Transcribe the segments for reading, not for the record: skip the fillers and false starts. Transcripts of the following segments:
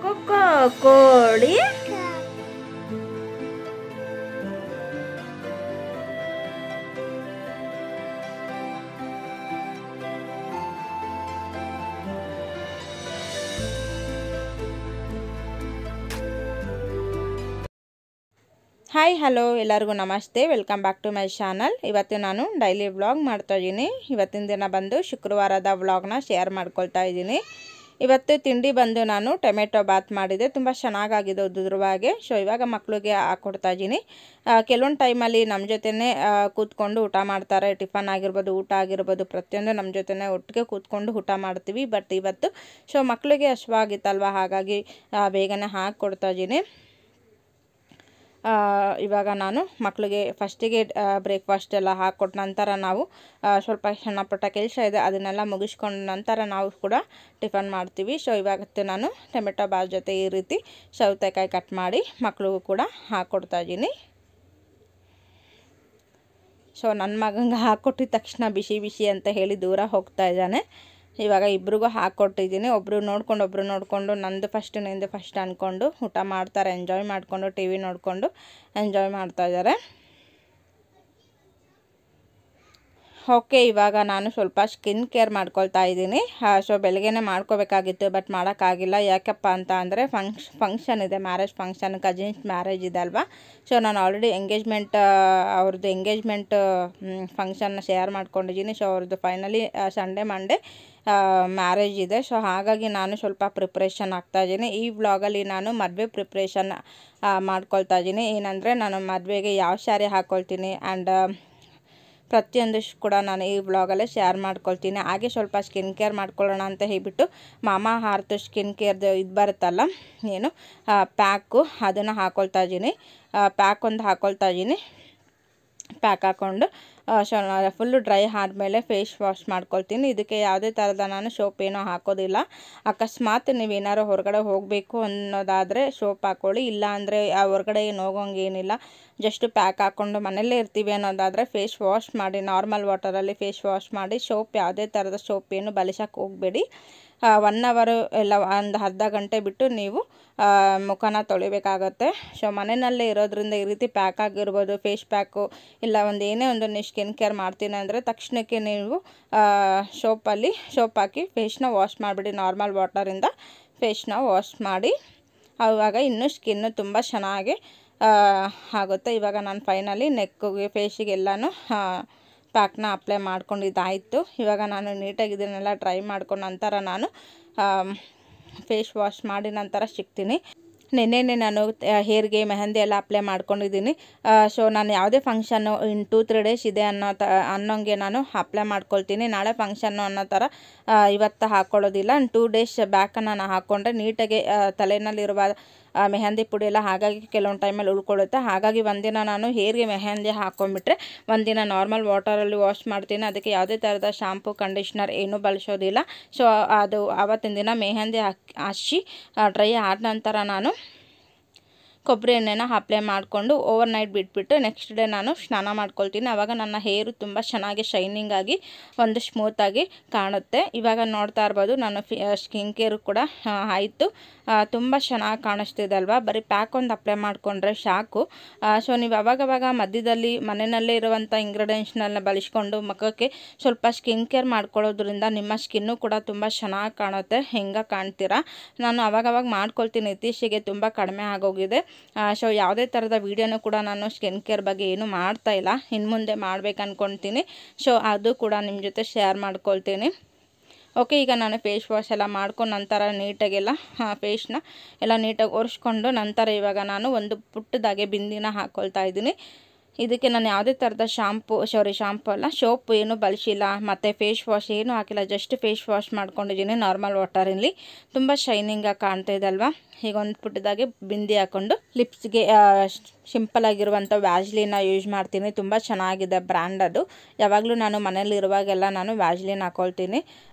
ಕೊಕ್ಕೋ ಕೋಳಿ hi hello ಎಲ್ಲರಿಗೂ ನಮಸ್ತೆ, welcome back to my channel. ಇವತ್ತು ನಾನು ಡೈಲಿ ವ್ಲಾಗ್ ಮಾಡ್ತಾ ಇದ್ದೀನಿ. ಇವತ್ತಿನ ದಿನ ಬಂದು ಶುಕ್ರವಾರದ ವ್ಲಾಗ್ನ ಶೇರ್ ಮಾಡ್ಕೊಳ್ತಾ ಇದ್ದೀನಿ. ಇವತ್ತು ತಿಂಡಿ ಬಂದು ನಾನು ಟೊಮೆಟೊ ಬಾತ್ ಮಾಡಿದೆ, ತುಂಬ ಚೆನ್ನಾಗಾಗಿದೆ ಉದ್ದುದ್ರವಾಗೆ. ಸೊ ಇವಾಗ ಮಕ್ಕಳಿಗೆ ಹಾಕ್ಕೊಡ್ತಾ ಇದ್ದೀನಿ. ಕೆಲವೊಂದು ಟೈಮಲ್ಲಿ ನಮ್ಮ ಜೊತೆನೇ ಕೂತ್ಕೊಂಡು ಊಟ ಮಾಡ್ತಾರೆ. ಟಿಫನ್ ಆಗಿರ್ಬೋದು, ಊಟ ಆಗಿರ್ಬೋದು, ಪ್ರತಿಯೊಂದು ನಮ್ಮ ಜೊತೆನೇ ಒಟ್ಟಿಗೆ ಕೂತ್ಕೊಂಡು ಊಟ ಮಾಡ್ತೀವಿ. ಬಟ್ ಇವತ್ತು ಸೊ ಮಕ್ಕಳಿಗೆ ಹಸಿವಾಗಿತ್ತಲ್ವ, ಹಾಗಾಗಿ ಬೇಗನೆ ಹಾಕ್ಕೊಡ್ತಾ ಇದ್ದೀನಿ. ಇವಾಗ ನಾನು ಮಕ್ಕಳಿಗೆ ಫಸ್ಟಿಗೆ ಬ್ರೇಕ್ಫಾಸ್ಟ್ ಎಲ್ಲ ಹಾಕ್ಕೊಟ್ಟ ನಂತರ ನಾವು ಸ್ವಲ್ಪ ಸಣ್ಣ ಪುಟ್ಟ ಕೆಲಸ ಇದೆ, ಅದನ್ನೆಲ್ಲ ಮುಗಿಸ್ಕೊಂಡ ನಂತರ ನಾವು ಕೂಡ ಟಿಫನ್ ಮಾಡ್ತೀವಿ. ಸೊ ಇವಾಗತ್ತು ನಾನು ಟೊಮೆಟೊ ಬಾತ್ ಜೊತೆ ಈ ರೀತಿ ಸೌತೆಕಾಯಿ ಕಟ್ ಮಾಡಿ ಮಕ್ಕಳಿಗೂ ಕೂಡ ಹಾಕ್ಕೊಡ್ತಾ ಇದ್ದೀನಿ. ಸೊ ನನ್ನ ಮಗಂಗೆ ಹಾಕ್ಕೊಟ್ಟಿದ ತಕ್ಷಣ ಬಿಸಿ ಬಿಸಿ ಅಂತ ಹೇಳಿ ದೂರ ಹೋಗ್ತಾ ಇದ್ದಾನೆ. ಇವಾಗ ಇಬ್ರಿಗೂ ಹಾಕ್ಕೊಟ್ಟಿದ್ದೀನಿ. ಒಬ್ಬರು ನೋಡಿಕೊಂಡು ನಂದು ಫಸ್ಟ್ ನಿಂದು ಫಸ್ಟ್ ಅಂದ್ಕೊಂಡು ಊಟ ಮಾಡ್ತಾರೆ, ಎಂಜಾಯ್ ಮಾಡಿಕೊಂಡು ಟಿ ವಿ ನೋಡಿಕೊಂಡು ಎಂಜಾಯ್ ಮಾಡ್ತಾಯಿದ್ದಾರೆ. ಓಕೆ, ಇವಾಗ ನಾನು ಸ್ವಲ್ಪ ಸ್ಕಿನ್ ಕೇರ್ ಮಾಡ್ಕೊಳ್ತಾ ಇದ್ದೀನಿ. ಸೊ ಬೆಳಗ್ಗೆನೇ ಮಾಡ್ಕೋಬೇಕಾಗಿತ್ತು, ಬಟ್ ಮಾಡೋಕ್ಕಾಗಿಲ್ಲ. ಯಾಕಪ್ಪ ಅಂತ ಅಂದರೆ ಫಂಕ್ಷನ್ ಇದೆ, ಮ್ಯಾರೇಜ್ ಫಂಕ್ಷನ್, ಕಜಿನ್ಸ್ ಮ್ಯಾರೇಜ್ ಇದೆ ಅಲ್ವಾ. ಸೊ ನಾನು ಆಲ್ರೆಡಿ ಅವ್ರದ್ದು ಎಂಗೇಜ್ಮೆಂಟ್ ಫಂಕ್ಷನ್ನ ಶೇರ್ ಮಾಡ್ಕೊಂಡಿದ್ದೀನಿ. ಸೊ ಅವ್ರದ್ದು ಫೈನಲಿ ಸಂಡೇ ಮಂಡೇ ಮ್ಯಾರೇಜ್ ಇದೆ. ಸೊ ಹಾಗಾಗಿ ನಾನು ಸ್ವಲ್ಪ ಪ್ರಿಪ್ರೇಷನ್ ಆಗ್ತಾಯಿದ್ದೀನಿ. ಈ ವ್ಲಾಗಲ್ಲಿ ನಾನು ಮದುವೆ ಪ್ರಿಪ್ರೇಷನ್ ಮಾಡ್ಕೊಳ್ತಾ ಇದ್ದೀನಿ. ಏನಂದರೆ ನಾನು ಮದುವೆಗೆ ಯಾವ ಸ್ಯಾರಿ ಹಾಕ್ಕೊಳ್ತೀನಿ ಆ್ಯಂಡ್ ಪ್ರತಿಯೊಂದು ಕೂಡ ನಾನು ಈ ವ್ಲಾಗಲ್ಲೇ ಶೇರ್ ಮಾಡ್ಕೊಳ್ತೀನಿ. ಹಾಗೆ ಸ್ವಲ್ಪ ಸ್ಕಿನ್ ಕೇರ್ ಮಾಡ್ಕೊಳ್ಳೋಣ ಅಂತ ಹೇಳಿಬಿಟ್ಟು ಮಾಮಾ ಅರ್ತ್ ಸ್ಕಿನ್ ಕೇರ್ದು ಇದು ಬರುತ್ತಲ್ಲ, ಏನು ಪ್ಯಾಕು, ಅದನ್ನು ಹಾಕ್ಕೊಳ್ತಾ ಇದ್ದೀನಿ. ಪ್ಯಾಕ್ ಒಂದು ಹಾಕ್ಕೊಳ್ತಾ ಇದ್ದೀನಿ. ಪ್ಯಾಕ್ ಹಾಕ್ಕೊಂಡು ಫುಲ್ಲು ಡ್ರೈ ಆದಮೇಲೆ ಫೇಸ್ ವಾಶ್ ಮಾಡ್ಕೊಳ್ತೀನಿ. ಇದಕ್ಕೆ ಯಾವುದೇ ಥರದ ನಾನು ಸೋಪ್ ಏನೋ ಹಾಕೋದಿಲ್ಲ. ಅಕಸ್ಮಾತ್ ನೀವೇನಾರು ಹೊರಗಡೆ ಹೋಗಬೇಕು ಅನ್ನೋದಾದರೆ ಸೋಪ್ ಹಾಕ್ಕೊಳ್ಳಿ, ಇಲ್ಲ ಅಂದರೆ ಹೊರಗಡೆ ಏನು ಹೋಗೋಂಗೇನಿಲ್ಲ. ಜಸ್ಟ್ ಪ್ಯಾಕ್ ಹಾಕ್ಕೊಂಡು ಮನೆಯಲ್ಲೇ ಇರ್ತೀವಿ ಅನ್ನೋದಾದರೆ ಫೇಸ್ ವಾಶ್ ಮಾಡಿ, ನಾರ್ಮಲ್ ವಾಟರಲ್ಲಿ ಫೇಸ್ ವಾಶ್ ಮಾಡಿ. ಸೋಪ್ ಯಾವುದೇ ಥರದ ಸೋಪ್ ಏನು ಬಳಸೋಕ್ಕೆ ಹೋಗಬೇಡಿ. 1 ಅವರ್ ಇಲ್ಲ ಒಂದು ಅರ್ಧ ಗಂಟೆ ಬಿಟ್ಟು ನೀವು ಮುಖನ ತೊಳಿಬೇಕಾಗತ್ತೆ. ಸೊ ಮನೆಯಲ್ಲೇ ಇರೋದ್ರಿಂದ ಈ ರೀತಿ ಪ್ಯಾಕ್ ಆಗಿರ್ಬೋದು, ಫೇಸ್ ಪ್ಯಾಕು ಇಲ್ಲ ಏನೇ ಒಂದು ನೀವು ಸ್ಕಿನ್ ಕೇರ್ ಮಾಡ್ತೀನಿ ಅಂದರೆ ತಕ್ಷಣಕ್ಕೆ ನೀವು ಸೋಪ್ ಹಾಕಿ ಫೇಸ್ನ ವಾಶ್ ಮಾಡಿಬಿಡಿ. ನಾರ್ಮಲ್ ವಾಟರಿಂದ ಫೇಸ್ನ ವಾಶ್ ಮಾಡಿ, ಆವಾಗ ಇನ್ನೂ ಸ್ಕಿನ್ನು ತುಂಬ ಚೆನ್ನಾಗಿ ಆಗುತ್ತೆ. ಇವಾಗ ನಾನು ಫೈನಲಿ ನೆಕ್ಕಿಗೆ ಫೇಸಿಗೆ ಎಲ್ಲನೂ ಪ್ಯಾಕ್ನ ಅಪ್ಲೈ ಮಾಡ್ಕೊಂಡಿದ್ದಾಯಿತು. ಇವಾಗ ನಾನು ನೀಟಾಗಿ ಇದನ್ನೆಲ್ಲ ಡ್ರೈ ಮಾಡ್ಕೊಂಡ ನಂತರ ನಾನು ಫೇಸ್ ವಾಶ್ ಮಾಡಿ ನಂತರ ಸಿಗ್ತೀನಿ. ನೆನ್ನೆನೇ ನಾನು ಹೇರ್ಗೆ ಮೆಹಂದಿ ಎಲ್ಲ ಅಪ್ಲೈ ಮಾಡ್ಕೊಂಡಿದ್ದೀನಿ. ಸೊ ನಾನು ಯಾವುದೇ ಫಂಕ್ಷನ್ನು ಇನ್ 2-3 ಡೇಸ್ ಇದೆ ಅನ್ನೋಂಗೆ ನಾನು ಅಪ್ಲೈ ಮಾಡ್ಕೊಳ್ತೀನಿ. ನಾಳೆ ಫಂಕ್ಷನ್ನು ಅನ್ನೋ ಥರ ಇವತ್ತು ಹಾಕ್ಕೊಳ್ಳೋದಿಲ್ಲ. 2 ಡೇಸ್ ಬ್ಯಾಕ್ ನಾನು ಹಾಕ್ಕೊಂಡ್ರೆ ನೀಟಾಗಿ ತಲೆಯಲ್ಲಿರುವ ಮೆಹಂದಿ ಪುಡಿ ಎಲ್ಲ ಹಾಗಾಗಿ ಕೆಲವೊಂದು ಟೈಮಲ್ಲಿ ಉಳ್ಕೊಳ್ಳುತ್ತೆ. ಹಾಗಾಗಿ ಒಂದಿನ ನಾನು ಹೇರ್ಗೆ ಮೆಹಂದಿ ಹಾಕ್ಕೊಂಡ್ಬಿಟ್ರೆ ಒಂದಿನ ನಾರ್ಮಲ್ ವಾಟರಲ್ಲಿ ವಾಶ್ ಮಾಡ್ತೀನಿ. ಅದಕ್ಕೆ ಯಾವುದೇ ಥರದ ಶಾಂಪು ಕಂಡೀಷ್ನರ್ ಏನೂ ಬಳಸೋದಿಲ್ಲ. ಸೊ ಅದು ಆವತ್ತಿನ ದಿನ ಮೆಹಂದಿ ಹಚ್ಚಿ ಡ್ರೈ ಆದ ನಂತರ ನಾನು ಕೊಬ್ಬರಿ ಎಣ್ಣೆನ ಅಪ್ಲೈ ಮಾಡಿಕೊಂಡು ಓವರ್ ನೈಟ್ ಬಿಟ್ಬಿಟ್ಟು ನೆಕ್ಸ್ಟ್ ಡೇ ನಾನು ಸ್ನಾನ ಮಾಡ್ಕೊಳ್ತೀನಿ. ಆವಾಗ ನನ್ನ ಹೇರು ತುಂಬ ಚೆನ್ನಾಗಿ ಶೈನಿಂಗ್ ಆಗಿ ಒಂದು ಸ್ಮೂತಾಗಿ ಕಾಣುತ್ತೆ. ಇವಾಗ ನೋಡ್ತಾ ಇರ್ಬೋದು ನಾನು ಸ್ಕಿನ್ ಕೇರು ಕೂಡ ಆಯಿತು. ತುಂಬ ಚೆನ್ನಾಗಿ ಕಾಣಿಸ್ತಿದೆ ಅಲ್ವಾ. ಬರೀ ಪ್ಯಾಕ್ ಒಂದು ಅಪ್ಲೈ ಮಾಡಿಕೊಂಡ್ರೆ ಸಾಕು. ಸೊ ನೀವು ಅವಾಗವಾಗ ಮಧ್ಯದಲ್ಲಿ ಮನೆಯಲ್ಲೇ ಇರುವಂಥ ಇಂಗ್ರೀಡಿಯೆಂಟ್ಸ್ನೆಲ್ಲ ಬಳಸ್ಕೊಂಡು ಮುಖಕ್ಕೆ ಸ್ವಲ್ಪ ಸ್ಕಿನ್ ಕೇರ್ ಮಾಡ್ಕೊಳ್ಳೋದ್ರಿಂದ ನಿಮ್ಮ ಸ್ಕಿನ್ನು ಕೂಡ ತುಂಬ ಚೆನ್ನಾಗಿ ಕಾಣುತ್ತೆ. ಹೆಂಗೆ ಕಾಣ್ತೀರಾ, ನಾನು ಅವಾಗವಾಗ ಮಾಡ್ಕೊಳ್ತೀನಿ. ಇತ್ತೀಚೆಗೆ ತುಂಬ ಕಡಿಮೆ ಆಗೋಗಿದೆ. ಸೊ ಯಾವುದೇ ಥರದ ವೀಡಿಯೋನೂ ಕೂಡ ನಾನು ಸ್ಕಿನ್ ಕೇರ್ ಬಗ್ಗೆ ಏನೂ ಮಾಡ್ತಾಯಿಲ್ಲ, ಇನ್ನು ಮುಂದೆ ಮಾಡ್ಬೇಕು ಅಂದ್ಕೊಳ್ತೀನಿ. ಸೊ ಅದು ಕೂಡ ನಿಮ್ಮ ಜೊತೆ ಶೇರ್ ಮಾಡ್ಕೊಳ್ತೀನಿ. ಓಕೆ, ಈಗ ನಾನು ಫೇಸ್ ವಾಶ್ ಎಲ್ಲ ಮಾಡ್ಕೊಂಡು ನಂತರ ನೀಟಾಗೆಲ್ಲ ಫೇಸ್ನ ಎಲ್ಲ ನೀಟಾಗಿ ಒರೆಸ್ಕೊಂಡು ನಂತರ ಇವಾಗ ನಾನು ಒಂದು ಪುಟ್ಟದಾಗೆ ಬಿಂದಿನ ಹಾಕ್ಕೊಳ್ತಾ ಇದ್ದೀನಿ. ಇದಕ್ಕೆ ನಾನು ಯಾವುದೇ ಥರದ ಶಾಂಪು ಅಲ್ಲ, ಸೋಪ್ ಏನು ಬಳಸಿಲ್ಲ ಮತ್ತು ಫೇಸ್ ವಾಶ್ ಏನೂ ಹಾಕಿಲ್ಲ. ಜಸ್ಟ್ ಫೇಸ್ ವಾಶ್ ಮಾಡ್ಕೊಂಡಿದ್ದೀನಿ ನಾರ್ಮಲ್ ವಾಟರಲ್ಲಿ. ತುಂಬ ಶೈನಿಂಗಾಗಿ ಕಾಣ್ತಾ ಇದೆ ಅಲ್ವಾ. ಈಗ ಒಂದು ಪುಟ್ಟದಾಗೆ ಬಿಂದಿ ಹಾಕ್ಕೊಂಡು ಲಿಪ್ಸ್ಗೆ ಸಿಂಪಲ್ ಆಗಿರುವಂಥ ವ್ಯಾಜ್ಲಿನ ಯೂಸ್ ಮಾಡ್ತೀನಿ. ತುಂಬ ಚೆನ್ನಾಗಿದೆ ಬ್ರ್ಯಾಂಡ್ ಅದು. ಯಾವಾಗಲೂ ನಾನು ಮನೇಲಿ ಇರುವಾಗೆಲ್ಲ ನಾನು ವ್ಯಾಜ್ಲಿನ್ ಹಾಕೊಳ್ತೀನಿ.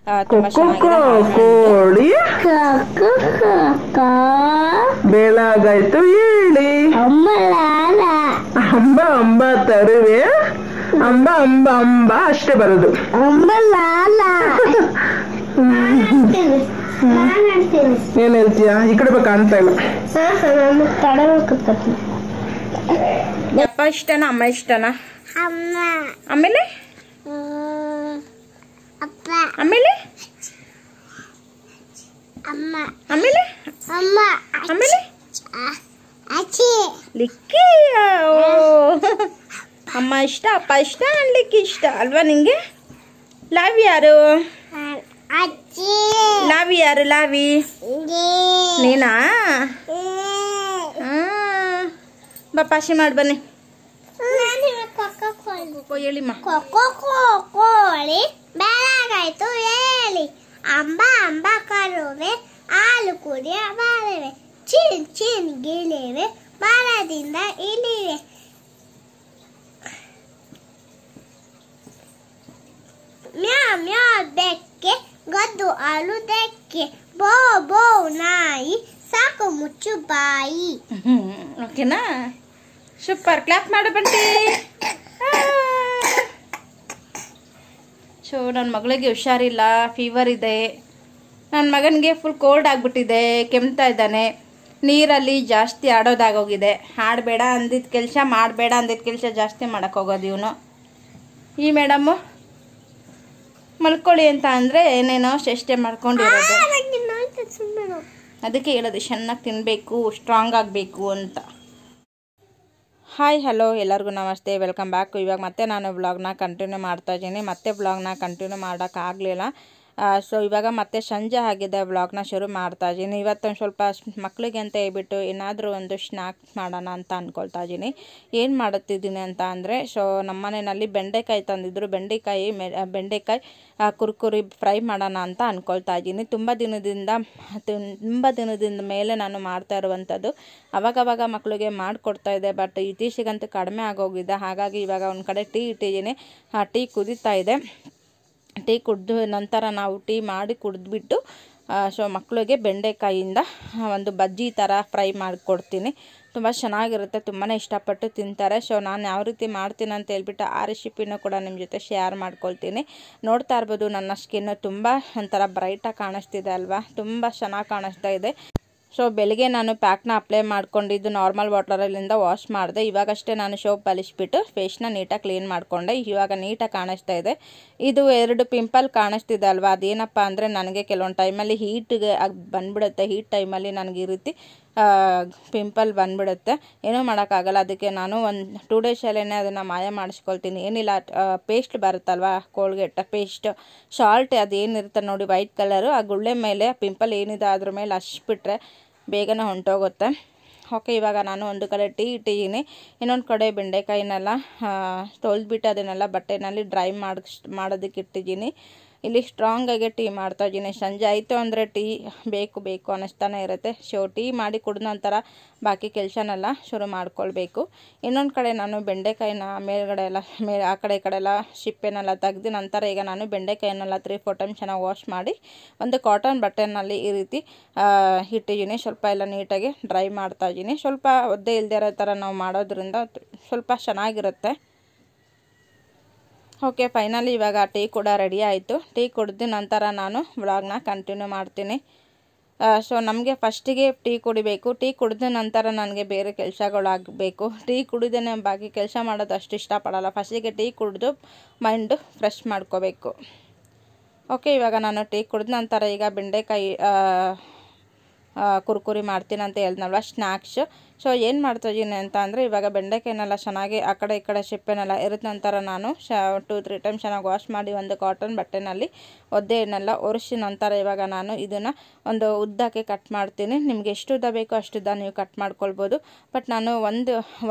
ತುಂಬ ಚೆನ್ನಾಗಿದೆ. ಬೆಳಗಾಯ್ತು ಹೇಳಿ ಅಂಬ ಅಂಬ ತರುವೆ, ಅಂಬ ಅಂಬ ಅಂಬ ಅಷ್ಟೇ ಬರೋದು. ಏನ್ ಹೇಳ್ತೀಯ? ಈ ಕಡೆ ಬೇಕಾ ಅಂತ ಇಲ್ಲ. ಅಪ್ಪ ಇಷ್ಟನಾ ಅಮ್ಮ ಇಷ್ಟನಾ? ಆಮೇಲೆ ಆಮೇಲೆ ಆಮೇಲೆ ಆಮೇಲೆ ಲಿಕ್ಕಿಯ. ಅಮ್ಮ ಇಷ್ಟ ಅಪ್ಪ ಇಷ್ಟ ಅನ್ಲಿಕ್ಕೆ ಇಷ್ಟ ಅಲ್ವಾ ನಿಂಗೆ? ಲಾವಿ ಯಾರು? ಲಾವಿ ಯಾರು? ಲಾವಿ ನೀನಾ? ಪಾಶಿ ಮಾಡಿ ಬನ್ನಿ. ಹೇಳಿಮ್ಮ. ಕೋಳಿ ಬೆಳಗಾಯ್ತು ಹೇಳಿ, ಅಂಬ ಅಂಬ ಕರುವೆ ಹಾಲು ಕುಡಿಯ ಬಾರವೆ, ಚಿನ್ ಚಿನ್ ಗಿಳಿವೆ ಮರದಿಂದ ಇಳಿವೆ. ಮ್ಯಾ ಮ್ಯಾ ಬೆಕ್ಕೆ ಗದ್ದು ಹಾಲು ದೆಕ್ಕೆ, ಬೋ ಬೋ ನಾಯಿ ಸಾಕು ಮುಚ್ಚು ಬಾಯಿ. ಓಕೆನಾ? ಸೂಪರ್, ಕ್ಲಾಪ್ ಮಾಡಿ ಬನ್ನಿ. ಸೊ ನನ್ನ ಮಗಳಿಗೆ ಹುಷಾರಿಲ್ಲ, ಫೀವರ್ ಇದೆ. ನನ್ನ ಮಗನಿಗೆ ಫುಲ್ ಕೋಲ್ಡ್ ಆಗಿಬಿಟ್ಟಿದೆ, ಕೆಮ್ತಾ ಇದ್ದಾನೆ. ನೀರಲ್ಲಿ ಜಾಸ್ತಿ ಆಡೋದಾಗೋಗಿದೆ. ಆಡಬೇಡ ಅಂದಿದ್ದ ಕೆಲಸ ಮಾಡಬೇಡ ಅಂದಿದ್ದ ಕೆಲಸ ಜಾಸ್ತಿ ಮಾಡೋಕ್ಕೆ ಹೋಗೋದು ಇವನು. ಈ ಮೇಡಮ್ಮು ಮಲ್ಕೊಳ್ಳಿ ಅಂತ ಅಂದರೆ ಏನೇನೋ ಚೇಷ್ಟೆ ಮಾಡ್ಕೊಂಡಿರೋದು. ಅದಕ್ಕೆ ಹೇಳೋದು ಚೆನ್ನಾಗಿ ತಿನ್ನಬೇಕು, ಸ್ಟ್ರಾಂಗ್ ಆಗಬೇಕು ಅಂತ. ಹಾಯ್ ಹಲೋ ಎಲ್ಲರಿಗೂ ನಮಸ್ತೆ, ವೆಲ್ಕಮ್ ಬ್ಯಾಕ್. ಇವಾಗ ಮತ್ತೆ ನಾನು ವ್ಲಾಗ್ನ ಕಂಟಿನ್ಯೂ ಮಾಡ್ತಾಯಿದ್ದೀನಿ. ಮತ್ತೆ ವ್ಲಾಗ್ನ ಕಂಟಿನ್ಯೂ ಮಾಡೋಕ್ಕಾಗಲಿಲ್ಲ. ಸೊ ಇವಾಗ ಮತ್ತೆ ಸಂಜೆ ಆಗಿದೆ, ವ್ಲಾಗ್ನ ಶುರು ಮಾಡ್ತಾಯಿದ್ದೀನಿ. ಇವತ್ತೊಂದು ಸ್ವಲ್ಪ ಮಕ್ಕಳಿಗೆ ಅಂತ ಹೇಳ್ಬಿಟ್ಟು ಏನಾದರೂ ಒಂದು ಸ್ನ್ಯಾಕ್ಸ್ ಮಾಡೋಣ ಅಂತ ಅಂದ್ಕೊಳ್ತಾ ಇದ್ದೀನಿ. ಏನು ಮಾಡುತ್ತಿದ್ದೀನಿ ಅಂತ ಅಂದರೆ, ಸೊ ನಮ್ಮ ಮನೆಯಲ್ಲಿ ಬೆಂಡೆಕಾಯಿ ತಂದಿದ್ದರು. ಬೆಂಡೆಕಾಯಿ ಕುರ್ಕುರಿ ಫ್ರೈ ಮಾಡೋಣ ಅಂತ ಅಂದ್ಕೊಳ್ತಾ ಇದ್ದೀನಿ. ತುಂಬ ದಿನದಿಂದ ಮೇಲೆ ನಾನು ಮಾಡ್ತಾ ಇರುವಂಥದ್ದು. ಅವಾಗವಾಗ ಮಕ್ಕಳಿಗೆ ಮಾಡಿಕೊಡ್ತಾ ಇದ್ದೆ, ಬಟ್ ಇತ್ತೀಚೆಗಂತೂ ಕಡಿಮೆ ಆಗೋಗಿದೆ. ಹಾಗಾಗಿ ಇವಾಗ ಒಂದು ಕಡೆ ಟೀ ಇಟ್ಟಿದ್ದೀನಿ. ಆ ಟೀ ಕುದೀತಾ ಇದೆ. ಟೀ ಕುಡಿದು ನಂತರ ನಾವು ಟೀ ಮಾಡಿ ಕುಡಿದ್ಬಿಟ್ಟು ಸೊ ಮಕ್ಕಳಿಗೆ ಬೆಂಡೆಕಾಯಿಯಿಂದ ಒಂದು ಬಜ್ಜಿ ಥರ ಫ್ರೈ ಮಾಡಿಕೊಡ್ತೀನಿ. ತುಂಬ ಚೆನ್ನಾಗಿರುತ್ತೆ, ತುಂಬಾ ಇಷ್ಟಪಟ್ಟು ತಿಂತಾರೆ. ಸೊ ನಾನು ಯಾವ ರೀತಿ ಮಾಡ್ತೀನಿ ಅಂತ ಹೇಳ್ಬಿಟ್ಟು ಆ ರೆಸಿಪಿನೂ ಕೂಡ ನಿಮ್ಮ ಜೊತೆ ಶೇರ್ ಮಾಡ್ಕೊಳ್ತೀನಿ. ನೋಡ್ತಾ ಇರ್ಬೋದು, ನನ್ನ ಸ್ಕಿನ್ನು ತುಂಬ ಒಂಥರ ಬ್ರೈಟಾಗಿ ಕಾಣಿಸ್ತಿದೆ ಅಲ್ವಾ, ತುಂಬ ಚೆನ್ನಾಗಿ ಕಾಣಿಸ್ತಾ ಇದೆ. ಸೊ ಬೆಳಗ್ಗೆ ನಾನು ಪ್ಯಾಕ್ನ ಅಪ್ಲೈ ಮಾಡ್ಕೊಂಡಿದ್ದು ನಾರ್ಮಲ್ ವಾಟರಲ್ಲಿಂದ ವಾಶ್ ಮಾಡಿದೆ. ಇವಾಗಷ್ಟೇ ನಾನು ಸೋಪ್ ಬಲಿಸ್ಬಿಟ್ಟು ಫೇಸ್ನ ನೀಟಾಗಿ ಕ್ಲೀನ್ ಮಾಡಿಕೊಂಡೆ. ಇವಾಗ ನೀಟಾಗಿ ಕಾಣಿಸ್ತಾ ಇದೆ. ಇದು 2 ಪಿಂಪಲ್ ಕಾಣಿಸ್ತಿದೆ ಅಲ್ವಾ, ಅದೇನಪ್ಪ ಅಂದರೆ ನನಗೆ ಕೆಲವೊಂದು ಟೈಮಲ್ಲಿ ಹೀಟ್ಗೆ ಬಂದುಬಿಡುತ್ತೆ. ಹೀಟ್ ಟೈಮಲ್ಲಿ ನನಗೆ ಈ ರೀತಿ ಪಿಂಪಲ್ ಬಂದುಬಿಡುತ್ತೆ. ಏನೂ ಮಾಡೋಕ್ಕಾಗಲ್ಲ. ಅದಕ್ಕೆ ನಾನು ಒಂದು 2 ಡೇಸಲ್ಲೇ ಅದನ್ನು ಮಾಯ ಮಾಡಿಸ್ಕೊಳ್ತೀನಿ. ಏನಿಲ್ಲ, ಪೇಸ್ಟ್ ಬರುತ್ತಲ್ವ, ಕೋಲ್ಗೇಟ್ ಪೇಸ್ಟ್, ಸಾಲ್ಟ್ ಅದೇನಿರುತ್ತೆ ನೋಡಿ ವೈಟ್ ಕಲರು, ಆ ಗುಳ್ಳೆ ಮೇಲೆ ಪಿಂಪಲ್ ಏನಿದೆ ಅದ್ರ ಮೇಲೆ ಹಚ್ಬಿಟ್ರೆ ಬೇಗನೆ ಹೊಂಟೋಗುತ್ತೆ. ಓಕೆ, ಇವಾಗ ನಾನು ಒಂದು ಕಡೆ ಟೀ ಇಟ್ಟಿದ್ದೀನಿ, ಇನ್ನೊಂದು ಕಡೆ ಬೆಂಡೆಕಾಯಿನೆಲ್ಲ ತೊಳೆದ್ಬಿಟ್ಟು ಅದನ್ನೆಲ್ಲ ಬಟ್ಟೆನಲ್ಲಿ ಡ್ರೈ ಮಾಡೋದಕ್ಕೆ ಇಟ್ಟಿದ್ದೀನಿ. ಇಲ್ಲಿ ಸ್ಟ್ರಾಂಗಾಗಿ ಟೀ ಮಾಡ್ತಾಯಿದ್ದೀನಿ. ಸಂಜೆ ಆಯಿತು ಅಂದರೆ ಟೀ ಬೇಕು ಅನ್ನಿಸ್ತಾನೆ ಇರುತ್ತೆ. ಸೊ ಟೀ ಮಾಡಿ ಕುಡಿದ ನಂತರ ಬಾಕಿ ಕೆಲಸನೆಲ್ಲ ಶುರು ಮಾಡ್ಕೊಳ್ಬೇಕು. ಇನ್ನೊಂದು ಕಡೆ ನಾನು ಬೆಂಡೆಕಾಯಿನ ಮೇಲ್ಗಡೆ ಎಲ್ಲ ಆ ಕಡೆ ಈ ಕಡೆ ಎಲ್ಲ ಸಿಪ್ಪೆನೆಲ್ಲ ತೆಗೆದು ನಂತರ ಈಗ ನಾನು ಬೆಂಡೆಕಾಯಿನೆಲ್ಲ 3-4 ಟೈಮ್ ಚೆನ್ನಾಗಿ ವಾಶ್ ಮಾಡಿ ಒಂದು ಕಾಟನ್ ಬಟ್ಟೆನಲ್ಲಿ ಈ ರೀತಿ ಇಟ್ಟಿದ್ದೀನಿ. ಸ್ವಲ್ಪ ಎಲ್ಲ ನೀಟಾಗಿ ಡ್ರೈ ಮಾಡ್ತಾಯಿದ್ದೀನಿ. ಸ್ವಲ್ಪ ಒದ್ದೆ ಇಲ್ಲದೆ ಇರೋ ಥರ ನಾವು ಮಾಡೋದ್ರಿಂದ ಸ್ವಲ್ಪ ಚೆನ್ನಾಗಿರುತ್ತೆ. ಓಕೆ, ಫೈನಲಿ ಇವಾಗ ಟೀ ಕೂಡ ರೆಡಿ ಆಯಿತು. ಟೀ ಕುಡಿದ ನಂತರ ನಾನು ವ್ಲಾಗ್ನ ಕಂಟಿನ್ಯೂ ಮಾಡ್ತೀನಿ. ಸೊ ನಮಗೆ ಫಸ್ಟಿಗೆ ಟೀ ಕುಡಿಬೇಕು. ಟೀ ಕುಡಿದ ನಂತರ ನನಗೆ ಬೇರೆ ಕೆಲಸಗಳಾಗಬೇಕು. ಟೀ ಕುಡಿದೇ ಬಾಕಿ ಕೆಲಸ ಮಾಡೋದು ಅಷ್ಟು ಇಷ್ಟಪಡಲ್ಲ. ಫಸ್ಟಿಗೆ ಟೀ ಕುಡಿದು ಮೈಂಡು ಫ್ರೆಶ್ ಮಾಡ್ಕೋಬೇಕು. ಓಕೆ, ಇವಾಗ ನಾನು ಟೀ ಕುಡಿದ ನಂತರ ಈಗ ಬೆಂಡೆಕಾಯಿ ಕುರ್ಕುರಿ ಮಾಡ್ತೀನಿ ಅಂತ ಹೇಳಿದ್ನಲ್ವ, ಸ್ನ್ಯಾಕ್ಸ್. ಸೊ ಏನು ಮಾಡ್ತಾಯಿದ್ದೀನಿ ಅಂತ ಅಂದರೆ, ಇವಾಗ ಬೆಂಡೆಕಾಯಿನೆಲ್ಲ ಚೆನ್ನಾಗಿ ಆ ಕಡೆ ಈ ಕಡೆ ಸಿಪ್ಪೆನೆಲ್ಲ ಇರಿದ ನಂತರ ನಾನು 2-3 ಟೈಮ್ ಚೆನ್ನಾಗಿ ವಾಶ್ ಮಾಡಿ ಒಂದು ಕಾಟನ್ ಬಟ್ಟೆನಲ್ಲಿ ಒದ್ದೆಯನ್ನೆಲ್ಲ ಒರೆಸಿ ನಂತರ ಇವಾಗ ನಾನು ಇದನ್ನು ಒಂದು ಉದ್ದಕ್ಕೆ ಕಟ್ ಮಾಡ್ತೀನಿ. ನಿಮಗೆ ಎಷ್ಟು ಉದ್ದ ಬೇಕೋ ಅಷ್ಟು ಉದ್ದ ನೀವು ಕಟ್ ಮಾಡ್ಕೊಳ್ಬೋದು. ಬಟ್ ನಾನು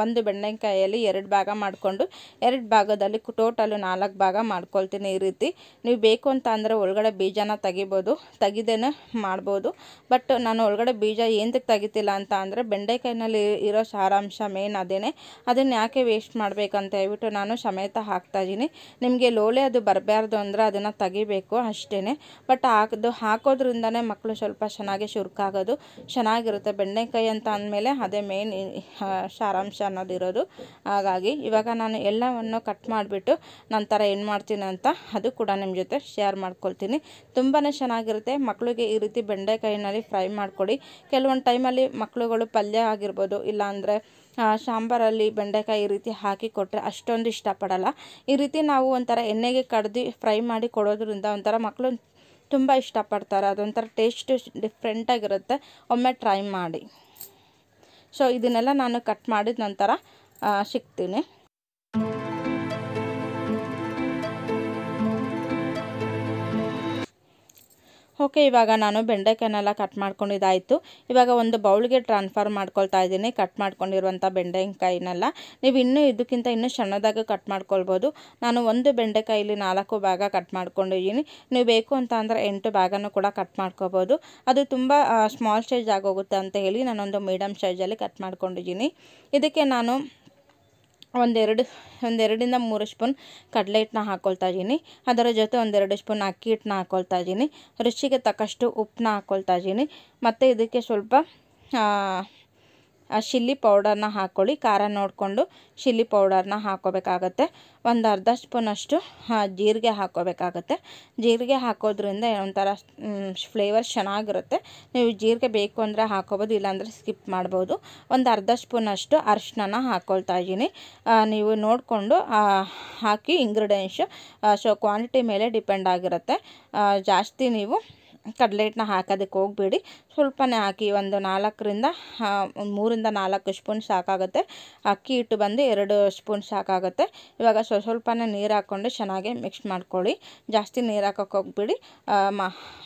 ಒಂದು ಬೆಂಡೆಕಾಯಲ್ಲಿ 2 ಭಾಗ ಮಾಡಿಕೊಂಡು 2 ಭಾಗದಲ್ಲಿ ಟೋಟಲು 4 ಭಾಗ ಮಾಡ್ಕೊಳ್ತೀನಿ. ಈ ರೀತಿ ನೀವು ಬೇಕು ಅಂತ ಅಂದರೆ ಒಳಗಡೆ ಬೀಜನ ತೆಗಿಬೋದು, ತೆಗಿದೇನೆ ಮಾಡ್ಬೋದು. ಬಟ್ ನಾನು ಒಳಗಡೆ ಬೀಜ ಏನಕ್ಕೆ ತೆಗಿತಿಲ್ಲ ಅಂತ ಅಂದರೆ, ಬೆಂಡೆಕಾಯಿನಲ್ಲಿ ವಿಡಿಯೋದಲ್ಲಿ ಇರೋ ಸಾರಾಂಶ ಮೇನ್ ಅದೇನೆ. ಅದನ್ನು ಯಾಕೆ ವೇಸ್ಟ್ ಮಾಡಬೇಕಂತ ಹೇಳ್ಬಿಟ್ಟು ನಾನು ಸಮೇತ ಹಾಕ್ತಾಯಿದ್ದೀನಿ. ನಿಮಗೆ ಲೋಳೆ ಅದು ಬರಬಾರ್ದು ಅಂದರೆ ಅದನ್ನು ತೆಗಿಬೇಕು ಅಷ್ಟೇ. ಬಟ್ ಅದು ಹಾಕೋದ್ರಿಂದನೇ ಮಕ್ಕಳು ಸ್ವಲ್ಪ ಚೆನ್ನಾಗಿ ಚುರುಕಾಗೋದು ಚೆನ್ನಾಗಿರುತ್ತೆ. ಬೆಂಡೆಕಾಯಿ ಅಂತ ಅಂದಮೇಲೆ ಅದೇ ಮೇನ್ ಸಾರಾಂಶ ಅನ್ನೋದಿರೋದು. ಹಾಗಾಗಿ ಇವಾಗ ನಾನು ಎಲ್ಲವನ್ನು ಕಟ್ ಮಾಡಿಬಿಟ್ಟು ನಂತರ ಏನು ಮಾಡ್ತೀನಿ ಅಂತ ಅದು ಕೂಡ ನಿಮ್ಮ ಜೊತೆ ಶೇರ್ ಮಾಡ್ಕೊಳ್ತೀನಿ. ತುಂಬಾ ಚೆನ್ನಾಗಿರುತ್ತೆ. ಮಕ್ಕಳಿಗೆ ಈ ರೀತಿ ಬೆಂಡೆಕಾಯಿನಲ್ಲಿ ಫ್ರೈ ಮಾಡಿಕೊಡಿ. ಕೆಲವೊಂದು ಟೈಮಲ್ಲಿ ಮಕ್ಕಳುಗಳು ಪಲ್ಯ ಆಗಿರ್ಬೋದು, ಇಲ್ಲಾಂದರೆ ಸಾಂಬಾರಲ್ಲಿ ಬೆಂಡೆಕಾಯಿ ಈ ರೀತಿ ಹಾಕಿ ಕೊಟ್ಟರೆ ಅಷ್ಟೊಂದು ಇಷ್ಟಪಡಲ್ಲ. ಈ ರೀತಿ ನಾವು ಒಂಥರ ಎಣ್ಣೆಗೆ ಕಡ್ದು ಫ್ರೈ ಮಾಡಿ ಕೊಡೋದ್ರಿಂದ ಒಂಥರ ಮಕ್ಕಳು ತುಂಬ ಇಷ್ಟಪಡ್ತಾರೆ. ಅದೊಂಥರ ಟೇಸ್ಟ್ ಡಿಫ್ರೆಂಟಾಗಿರುತ್ತೆ. ಒಮ್ಮೆ ಟ್ರೈ ಮಾಡಿ. ಸೊ ಇದನ್ನೆಲ್ಲ ನಾನು ಕಟ್ ಮಾಡಿದ ನಂತರ ಸಿಗ್ತೀನಿ. ಓಕೆ, ಇವಾಗ ನಾನು ಬೆಂಡೆಕಾಯನ್ನೆಲ್ಲ ಕಟ್ ಮಾಡ್ಕೊಂಡಿದ್ದಾಯಿತು. ಇವಾಗ ಒಂದು ಬೌಲ್ಗೆ ಟ್ರಾನ್ಸ್ಫರ್ ಮಾಡ್ಕೊಳ್ತಾ ಇದ್ದೀನಿ ಕಟ್ ಮಾಡ್ಕೊಂಡಿರುವಂಥ ಬೆಂಡೆಕಾಯಿನೆಲ್ಲ. ನೀವು ಇದಕ್ಕಿಂತ ಇನ್ನೂ ಸಣ್ಣದಾಗಿ ಕಟ್ ಮಾಡ್ಕೊಳ್ಬೋದು. ನಾನು ಒಂದು ಬೆಂಡೆಕಾಯಲ್ಲಿ 4 ಭಾಗ ಕಟ್ ಮಾಡ್ಕೊಂಡಿದ್ದೀನಿ. ನೀವು ಬೇಕು ಅಂತ ಅಂದರೆ 8 ಭಾಗನೂ ಕೂಡ ಕಟ್ ಮಾಡ್ಕೋಬೋದು. ಅದು ತುಂಬ ಸ್ಮಾಲ್ ಸೈಜ್ ಆಗೋಗುತ್ತೆ ಅಂತ ಹೇಳಿ ನಾನೊಂದು ಮೀಡಿಯಮ್ ಸೈಜಲ್ಲಿ ಕಟ್ ಮಾಡ್ಕೊಂಡಿದ್ದೀನಿ. ಇದಕ್ಕೆ ನಾನು ಒಂದೆರಡರಿಂದ 3 ಸ್ಪೂನ್ ಕಡಲೆ ಹಿಟ್ಟನ್ನ ಹಾಕ್ಕೊಳ್ತಾ ಇದ್ದೀನಿ. ಅದರ ಜೊತೆ 1-2 ಸ್ಪೂನ್ ಅಕ್ಕಿ ಹಿಟ್ಟನ್ನ ಹಾಕ್ಕೊಳ್ತಾ ಇದ್ದೀನಿ. ರುಚಿಗೆ ತಕ್ಕಷ್ಟು ಉಪ್ಪನ್ನ ಹಾಕ್ಕೊಳ್ತಾ ಇದ್ದೀನಿ. ಮತ್ತು ಇದಕ್ಕೆ ಸ್ವಲ್ಪ ಚಿಲ್ಲಿ ಪೌಡರ್ನ ಹಾಕ್ಕೊಳ್ಳಿ. ಖಾರ ನೋಡಿಕೊಂಡು ಚಿಲ್ಲಿ ಪೌಡರ್ನ ಹಾಕ್ಕೋಬೇಕಾಗತ್ತೆ. ಒಂದು ಅರ್ಧ ಸ್ಪೂನಷ್ಟು ಜೀರಿಗೆ ಹಾಕ್ಕೋಬೇಕಾಗತ್ತೆ. ಜೀರಿಗೆ ಹಾಕೋದ್ರಿಂದ ಒಂಥರ ಫ್ಲೇವರ್ ಚೆನ್ನಾಗಿರುತ್ತೆ. ನೀವು ಜೀರಿಗೆ ಬೇಕು ಅಂದರೆ ಹಾಕ್ಕೋಬೋದು, ಇಲ್ಲಾಂದರೆ ಸ್ಕಿಪ್ ಮಾಡ್ಬೋದು. ಒಂದು ಅರ್ಧ ಸ್ಪೂನಷ್ಟು ಅರಿಶಿನ ಹಾಕ್ಕೊಳ್ತಾ ಇದ್ದೀನಿ. ನೀವು ನೋಡಿಕೊಂಡು ಹಾಕಿ. ಇಂಗ್ರೀಡಿಯೆಂಟ್ಸು ಸೊ ಕ್ವಾಂಟಿಟಿ ಮೇಲೆ ಡಿಪೆಂಡ್ ಆಗಿರುತ್ತೆ. ಜಾಸ್ತಿ ನೀವು ಕಡಲೆ ಹಿಟ್ಟನ್ನ ಹಾಕೋದಕ್ಕೆ ಹೋಗಬೇಡಿ. ಸ್ವಲ್ಪನೇ ಹಾಕಿ. ಒಂದು 3-4 ಸ್ಪೂನ್ ಸಾಕಾಗುತ್ತೆ. ಅಕ್ಕಿ ಹಿಟ್ಟು ಬಂದು 2 ಸ್ಪೂನ್ ಸಾಕಾಗುತ್ತೆ. ಇವಾಗ ಸ್ವಲ್ಪನೇ ನೀರು ಹಾಕ್ಕೊಂಡು ಚೆನ್ನಾಗಿ ಮಿಕ್ಸ್ ಮಾಡ್ಕೊಳ್ಳಿ. ಜಾಸ್ತಿ ನೀರು ಹಾಕೋಕ್ಕೆ ಹೋಗ್ಬೇಡಿ.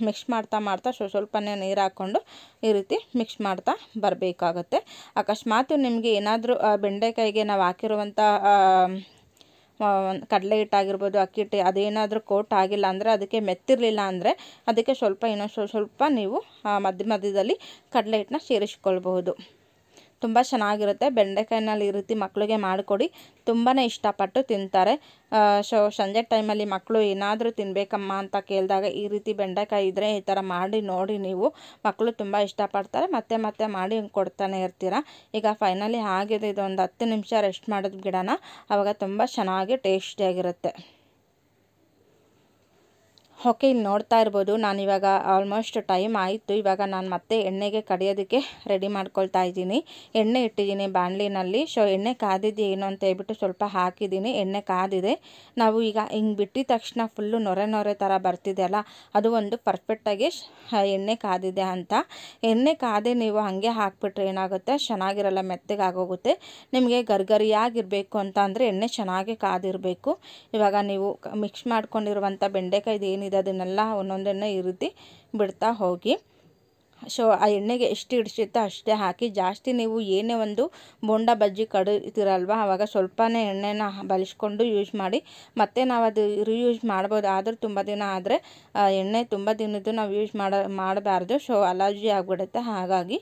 ಮಿಕ್ಸ್ ಮಾಡ್ತಾ ಸ್ವಲ್ಪನೇ ನೀರು ಹಾಕ್ಕೊಂಡು ಈ ರೀತಿ ಮಿಕ್ಸ್ ಮಾಡ್ತಾ ಬರಬೇಕಾಗತ್ತೆ. ಅಕಸ್ಮಾತ್ ನಿಮಗೆ ಏನಾದರೂ ಬೆಂಡೆಕಾಯಿಗೆ ನಾವು ಹಾಕಿರುವಂಥ ಕಡಲೆ ಹಿಟ್ಟಾಗಿರ್ಬೋದು, ಅಕ್ಕಿ ಹಿಟ್ಟು ಅದೇನಾದರೂ ಕೋಟ್ ಆಗಿಲ್ಲ ಅಂದರೆ, ಅದಕ್ಕೆ ಮೆತ್ತಿರಲಿಲ್ಲ ಅಂದರೆ ಅದಕ್ಕೆ ಸ್ವಲ್ಪ ನೀವು ಮಧ್ಯದಲ್ಲಿ ಕಡಲೆ ಹಿಟ್ಟನ್ನ ಸೇರಿಸ್ಕೊಳ್ಬಹುದು. ತುಂಬ ಚೆನ್ನಾಗಿರುತ್ತೆ. ಬೆಂಡೆಕಾಯಿನಲ್ಲಿ ಈ ರೀತಿ ಮಕ್ಕಳಿಗೆ ಮಾಡಿಕೊಡಿ. ತುಂಬಾ ಇಷ್ಟಪಟ್ಟು ತಿಂತಾರೆ. ಸೊ ಸಂಜೆ ಟೈಮಲ್ಲಿ ಮಕ್ಕಳು ಏನಾದರೂ ತಿನ್ನಬೇಕಮ್ಮ ಅಂತ ಕೇಳಿದಾಗ ಈ ರೀತಿ ಬೆಂಡೆಕಾಯಿ ಇದ್ದರೆ ಈ ಥರ ಮಾಡಿ ನೋಡಿ ನೀವು. ಮಕ್ಕಳು ತುಂಬ ಇಷ್ಟಪಡ್ತಾರೆ. ಮತ್ತೆ ಮಾಡಿ ಕೊಡ್ತಾನೆ ಇರ್ತೀರ. ಈಗ ಫೈನಲಿ ಆಗಿದೆ. ಇದು ಒಂದು 10 ನಿಮಿಷ ರೆಸ್ಟ್ ಮಾಡೋದು ಬಿಡೋಣ. ಆವಾಗ ತುಂಬ ಚೆನ್ನಾಗಿ ಟೇಸ್ಟಿಯಾಗಿರುತ್ತೆ. ಓಕೆ, ಇಲ್ಲಿ ನೋಡ್ತಾ ಇರ್ಬೋದು ನಾನಿವಾಗ ಆಲ್ಮೋಸ್ಟ್ ಟೈಮ್ ಆಯಿತು. ಇವಾಗ ನಾನು ಮತ್ತೆ ಎಣ್ಣೆಗೆ ಕಡಿಯೋದಕ್ಕೆ ರೆಡಿ ಮಾಡ್ಕೊಳ್ತಾ ಇದ್ದೀನಿ. ಎಣ್ಣೆ ಇಟ್ಟಿದ್ದೀನಿ ಬಾಣಲಿನಲ್ಲಿ. ಸೊ ಎಣ್ಣೆ ಕಾದಿದ್ದು ಏನು ಅಂತ ಹೇಳ್ಬಿಟ್ಟು ಸ್ವಲ್ಪ ಹಾಕಿದ್ದೀನಿ. ಎಣ್ಣೆ ಕಾದಿದೆ. ನಾವು ಈಗ ಹಿಂಗೆ ಬಿಟ್ಟಿದ ತಕ್ಷಣ ಫುಲ್ಲು ನೊರೆ ಥರ ಬರ್ತಿದೆ ಅಲ್ಲ, ಅದು ಒಂದು ಪರ್ಫೆಕ್ಟಾಗಿ ಎಣ್ಣೆ ಕಾದಿದೆ ಅಂತ. ಎಣ್ಣೆ ಕಾದೆ ನೀವು ಹಾಗೆ ಹಾಕಿಬಿಟ್ರೆ ಏನಾಗುತ್ತೆ, ಚೆನ್ನಾಗಿರಲ್ಲ, ಮೆತ್ತಗಾಗೋಗುತ್ತೆ. ನಿಮಗೆ ಗರಿಗರಿಯಾಗಿರಬೇಕು ಅಂತ ಅಂದರೆ ಎಣ್ಣೆ ಚೆನ್ನಾಗಿ ಕಾದಿರಬೇಕು. ಇವಾಗ ನೀವು ಮಿಕ್ಸ್ ಮಾಡ್ಕೊಂಡಿರುವಂಥ ಬೆಂಡೆಕಾಯ್ದು ಏನಿದೆ ಅದನ್ನೆಲ್ಲ ಒಂದೊಂದನ್ನೇ ಈ ರೀತಿ ಬಿಡ್ತಾ ಹೋಗಿ. ಸೊ ಆ ಎಣ್ಣೆಗೆ ಎಷ್ಟು ಹಿಡಿಸುತ್ತೋ ಅಷ್ಟೇ ಹಾಕಿ. ಜಾಸ್ತಿ ನೀವು ಏನೇ ಒಂದು ಬೋಂಡ ಬಜ್ಜಿ ಕಡಿತೀರಲ್ವ, ಆವಾಗ ಸ್ವಲ್ಪನೇ ಎಣ್ಣೆನ ಬಲಿಸ್ಕೊಂಡು ಯೂಸ್ ಮಾಡಿ. ಮತ್ತು ನಾವು ಅದು ರಿಯೂಸ್ ಮಾಡ್ಬೋದು. ಆದರೂ ತುಂಬ ದಿನ ಆದರೆ ಎಣ್ಣೆ ತುಂಬ ದಿನದ್ದು ನಾವು ಯೂಸ್ ಮಾಡಬಾರ್ದು. ಸೊ ಅಲರ್ಜಿ ಆಗಿಬಿಡುತ್ತೆ. ಹಾಗಾಗಿ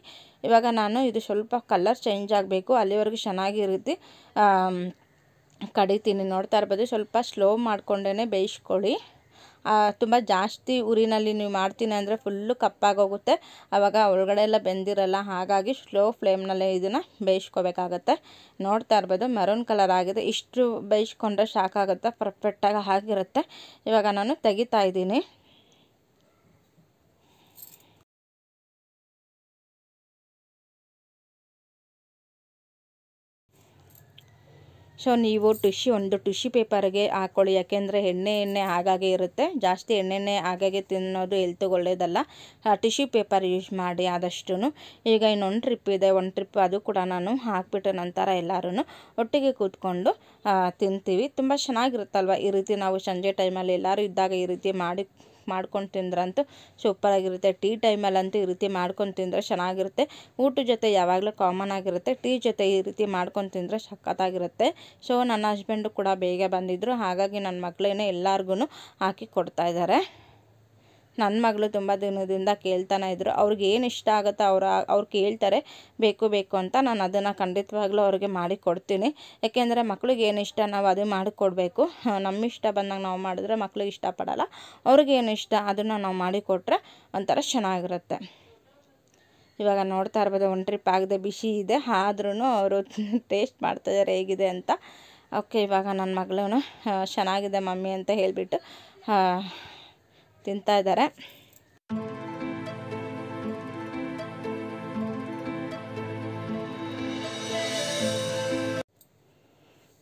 ಇವಾಗ ನಾನು ಇದು ಸ್ವಲ್ಪ ಕಲರ್ ಚೇಂಜ್ ಆಗಬೇಕು ಅಲ್ಲಿವರೆಗೂ ಚೆನ್ನಾಗಿ ಈ ರೀತಿ ಕಡಿತೀನಿ. ನೋಡ್ತಾ ಇರ್ಬೋದು. ಸ್ವಲ್ಪ ಸ್ಲೋ ಮಾಡಿಕೊಂಡೇ ಬೇಯಿಸ್ಕೊಳ್ಳಿ. ತುಂಬ ಜಾಸ್ತಿ ಉರಿನಲ್ಲಿ ನೀವು ಮಾಡ್ತೀನಿ ಅಂದರೆ ಫುಲ್ಲು ಕಪ್ಪಾಗೋಗುತ್ತೆ. ಆವಾಗ ಒಳಗಡೆ ಎಲ್ಲ ಬೆಂದಿರಲ್ಲ. ಹಾಗಾಗಿ ಸ್ಲೋ ಫ್ಲೇಮ್ನಲ್ಲೇ ಇದನ್ನು ಬೇಯಿಸ್ಕೋಬೇಕಾಗತ್ತೆ. ನೋಡ್ತಾ ಇರ್ಬೋದು ಮೆರೂನ್ ಕಲರ್ ಆಗಿದೆ. ಇಷ್ಟು ಬೇಯಿಸ್ಕೊಂಡ್ರೆ ಸಾಕಾಗುತ್ತೆ, ಪರ್ಫೆಕ್ಟಾಗಿ ಆಗಿರುತ್ತೆ. ಇವಾಗ ನಾನು ತೆಗಿತಾ ಇದ್ದೀನಿ. ಸೊ ನೀವು ಒಂದು ಟಿಶ್ಯೂ ಪೇಪರ್ಗೆ ಹಾಕ್ಕೊಳ್ಳಿ. ಯಾಕೆಂದರೆ ಎಣ್ಣೆ ಆಗಾಗೆ ಇರುತ್ತೆ. ಜಾಸ್ತಿ ಎಣ್ಣೆನೇ ಆಗಾಗೆ ತಿನ್ನೋದು ಹೆಲ್ತ್ಗೆ ಒಳ್ಳೆಯದಲ್ಲ. ಟಿಶ್ಯೂ ಪೇಪರ್ ಯೂಸ್ ಮಾಡಿ ಆದಷ್ಟು. ಈಗ ಇನ್ನೊಂದು ಟ್ರಿಪ್ ಇದೆ. ಒಂದು ಟ್ರಿಪ್ ಅದು ಕೂಡ ನಾನು ಹಾಕ್ಬಿಟ್ಟ ನಂತರ ಎಲ್ಲರೂ ಒಟ್ಟಿಗೆ ಕೂತ್ಕೊಂಡು ತಿಂತೀವಿ. ತುಂಬ ಚೆನ್ನಾಗಿರುತ್ತಲ್ವ ಈ ರೀತಿ. ನಾವು ಸಂಜೆ ಟೈಮಲ್ಲಿ ಎಲ್ಲರೂ ಇದ್ದಾಗ ಈ ರೀತಿ ಮಾಡ್ಕೊಂಡು ತಿಂದ್ರಂತೂ ಸೂಪರಾಗಿರುತ್ತೆ. ಟೀ ಟೈಮಲ್ಲಂತೂ ಈ ರೀತಿ ಮಾಡ್ಕೊಂಡು ತಿಂದರೆ ಚೆನ್ನಾಗಿರುತ್ತೆ. ಊಟದ ಜೊತೆ ಯಾವಾಗಲೂ ಕಾಮನ್ ಆಗಿರುತ್ತೆ. ಟೀ ಜೊತೆ ಈ ರೀತಿ ಮಾಡ್ಕೊಂಡು ತಿಂದರೆ ಸಖತ್ತಾಗಿರುತ್ತೆ. ಸೊ ನನ್ನ ಹಸ್ಬೆಂಡು ಕೂಡ ಬೇಗ ಬಂದಿದ್ದರು. ಹಾಗಾಗಿ ನನ್ನ ಮಕ್ಕಳೇನೆ ಎಲ್ಲರಿಗೂ ಹಾಕಿ ಕೊಡ್ತಾಯಿದ್ದಾರೆ. ನನ್ನ ಮಗಳು ತುಂಬ ದಿನದಿಂದ ಕೇಳ್ತಾನೆ ಇದ್ದರು. ಅವ್ರಿಗೆ ಏನು ಇಷ್ಟ ಆಗುತ್ತೋ ಅವ್ರು ಕೇಳ್ತಾರೆ ಬೇಕು ಬೇಕು ಅಂತ. ನಾನು ಅದನ್ನು ಖಂಡಿತವಾಗ್ಲೂ ಅವ್ರಿಗೆ ಮಾಡಿ ಕೊಡ್ತೀನಿ. ಯಾಕೆಂದರೆ ಮಕ್ಳಿಗೆ ಏನು ಇಷ್ಟ ನಾವು ಅದು ಮಾಡಿಕೊಡ್ಬೇಕು. ನಮ್ಮ ಇಷ್ಟ ಬಂದಾಗ ನಾವು ಮಾಡಿದ್ರೆ ಮಕ್ಳಿಗೆ ಇಷ್ಟಪಡಲ್ಲ. ಅವ್ರಿಗೆ ಏನು ಇಷ್ಟ ಅದನ್ನು ನಾವು ಮಾಡಿಕೊಟ್ರೆ ಒಂಥರ ಚೆನ್ನಾಗಿರುತ್ತೆ. ಇವಾಗ ನೋಡ್ತಾ ಇರ್ಬೋದು ಒಂದು ಟ್ರಿಪ್ ಆಗದೆ ಬಿಸಿ ಇದೆ, ಆದ್ರೂ ಅವರು ಟೇಸ್ಟ್ ಮಾಡ್ತಾಯಿದ್ದಾರೆ ಹೇಗಿದೆ ಅಂತ. ಓಕೆ, ಇವಾಗ ನನ್ನ ಮಗಳೂ ಚೆನ್ನಾಗಿದೆ ಮಮ್ಮಿ ಅಂತ ಹೇಳಿಬಿಟ್ಟು ತಿಂತಾಯಿದ್ದಾರೆ.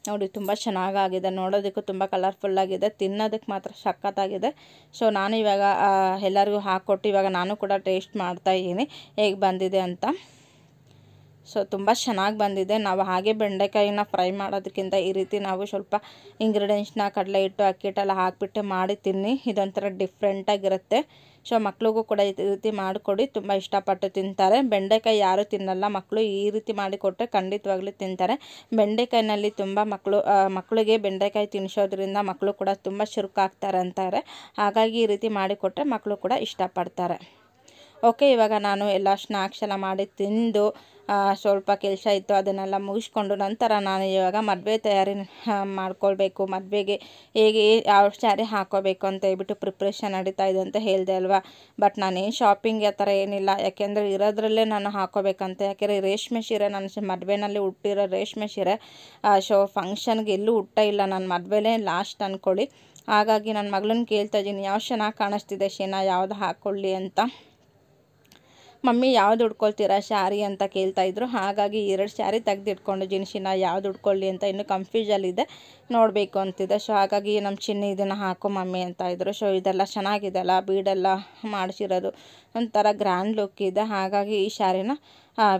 ನೋಡಿ ತುಂಬ ಚೆನ್ನಾಗಾಗಿದೆ, ನೋಡೋದಕ್ಕೂ ತುಂಬ ಕಲರ್ಫುಲ್ಲಾಗಿದೆ, ತಿನ್ನೋದಕ್ಕೆ ಮಾತ್ರ ಸಖತ್ತಾಗಿದೆ. ಸೊ ನಾನು ಇವಾಗ ಎಲ್ಲರಿಗೂ ಹಾಕ್ಕೊಟ್ಟು ಇವಾಗ ನಾನು ಕೂಡ ಟೇಸ್ಟ್ ಮಾಡ್ತಾಯಿದ್ದೀನಿ ಹೇಗೆ ಬಂದಿದೆ ಅಂತ. ಸೊ ತುಂಬ ಚೆನ್ನಾಗಿ ಬಂದಿದೆ. ನಾವು ಹಾಗೆ ಬೆಂಡೆಕಾಯಿನ ಫ್ರೈ ಮಾಡೋದಕ್ಕಿಂತ ಈ ರೀತಿ ನಾವು ಸ್ವಲ್ಪ ಇಂಗ್ರೀಡಿಯೆಂಟ್ಸ್ನ ಕಡಲೆ ಹಿಟ್ಟು ಅಕ್ಕಿ ಹಿಟ್ಟೆಲ್ಲ ಹಾಕಿಬಿಟ್ಟು ಮಾಡಿ ತಿನ್ನಿ, ಇದೊಂಥರ ಡಿಫ್ರೆಂಟಾಗಿರುತ್ತೆ. ಸೊ ಮಕ್ಳಿಗೂ ಕೂಡ ಈ ರೀತಿ ಮಾಡಿಕೊಡಿ, ತುಂಬ ಇಷ್ಟಪಟ್ಟು ತಿಂತಾರೆ. ಬೆಂಡೆಕಾಯಿ ಯಾರೂ ತಿನ್ನಲ್ಲ, ಮಕ್ಕಳು ಈ ರೀತಿ ಮಾಡಿಕೊಟ್ರೆ ಖಂಡಿತವಾಗ್ಲೂ ತಿಂತಾರೆ. ಬೆಂಡೆಕಾಯಿನಲ್ಲಿ ತುಂಬ ಮಕ್ಕಳಿಗೆ ಬೆಂಡೆಕಾಯಿ ತಿನ್ನಿಸೋದ್ರಿಂದ ಮಕ್ಕಳು ಕೂಡ ತುಂಬ ಚುರುಕಾಗ್ತಾರೆ ಅಂತಾರೆ. ಹಾಗಾಗಿ ಈ ರೀತಿ ಮಾಡಿಕೊಟ್ರೆ ಮಕ್ಕಳು ಕೂಡ ಇಷ್ಟಪಡ್ತಾರೆ. ಓಕೆ, ಇವಾಗ ನಾನು ಎಲ್ಲ ಸ್ನ್ಯಾಕ್ಸ್ ಎಲ್ಲ ಮಾಡಿ ತಿಂದು ಸ್ವಲ್ಪ ಕೆಲಸ ಇತ್ತು ಅದನ್ನೆಲ್ಲ ಮುಗಿಸ್ಕೊಂಡು ನಂತರ ನಾನು ಇವಾಗ ಮದುವೆ ತಯಾರಿ ಮಾಡ್ಕೊಳ್ಬೇಕು. ಮದುವೆಗೆ ಹೇಗೆ ಯಾವ ಸ್ಯಾರಿ ಹಾಕ್ಕೋಬೇಕು ಅಂತ ಹೇಳ್ಬಿಟ್ಟು ಪ್ರಿಪ್ರೇಷನ್ ನಡೀತಾ ಇದೆ ಅಂತ ಹೇಳಿದೆ ಅಲ್ವಾ. ಬಟ್ ನಾನೇನು ಶಾಪಿಂಗ್ ಆ ಥರ ಏನಿಲ್ಲ, ಯಾಕೆಂದರೆ ಇರೋದ್ರಲ್ಲೇ ನಾನು ಹಾಕ್ಕೋಬೇಕಂತ. ಯಾಕೆಂದರೆ ರೇಷ್ಮೆ ಸೀರೆ ನನ್ನ ಮದುವೆನಲ್ಲಿ ಉಟ್ಟಿರೋ ರೇಷ್ಮೆ ಸೀರೆ. ಸೊ ಫಂಕ್ಷನ್ಗೆ ಎಲ್ಲೂ ಉಟ್ಟ ಇಲ್ಲ, ನನ್ನ ಮದುವೆಲೇ ಲಾಸ್ಟ್ ಅಂದ್ಕೊಳ್ಳಿ. ಹಾಗಾಗಿ ನನ್ನ ಮಗಳನ್ನ ಕೇಳ್ತಾ ಇದ್ದೀನಿ ಯಾವ ಚೆನ್ನಾಗಿ ಕಾಣಿಸ್ತಿದೆ ಶೀನಾ, ಯಾವುದು ಹಾಕ್ಕೊಳ್ಳಿ ಅಂತ. ಮಮ್ಮಿ ಯಾವ್ದು ಉಟ್ಕೊಳ್ತೀರಾ ಸ್ಯಾರಿ ಅಂತ ಕೇಳ್ತಾಯಿದ್ರು. ಹಾಗಾಗಿ 2 ಸ್ಯಾರಿ ತೆಗೆದಿಟ್ಕೊಂಡಿದ್ದೀನಿ. ಶೀನಾ ಯಾವ್ದು ಉಟ್ಕೊಳ್ಳಿ ಅಂತ ಇನ್ನೂ ಕನ್ಫ್ಯೂಸಲ್ಲಿದೆ, ನೋಡಬೇಕು ಅಂತಿದೆ. ಸೊ ಹಾಗಾಗಿ ನಮ್ಮ ಚಿನ್ನಿ ಇದನ್ನು ಹಾಕೋ ಮಮ್ಮಿ ಅಂತ ಇದ್ದರು. ಸೊ ಇದೆಲ್ಲ ಚೆನ್ನಾಗಿದೆ ಅಲ್ಲ, ಬೀಡೆಲ್ಲ ಮಾಡಿಸಿರೋದು ಒಂಥರ ಗ್ರ್ಯಾಂಡ್ ಲುಕ್ ಇದೆ. ಹಾಗಾಗಿ ಈ ಸ್ಯಾರಿನ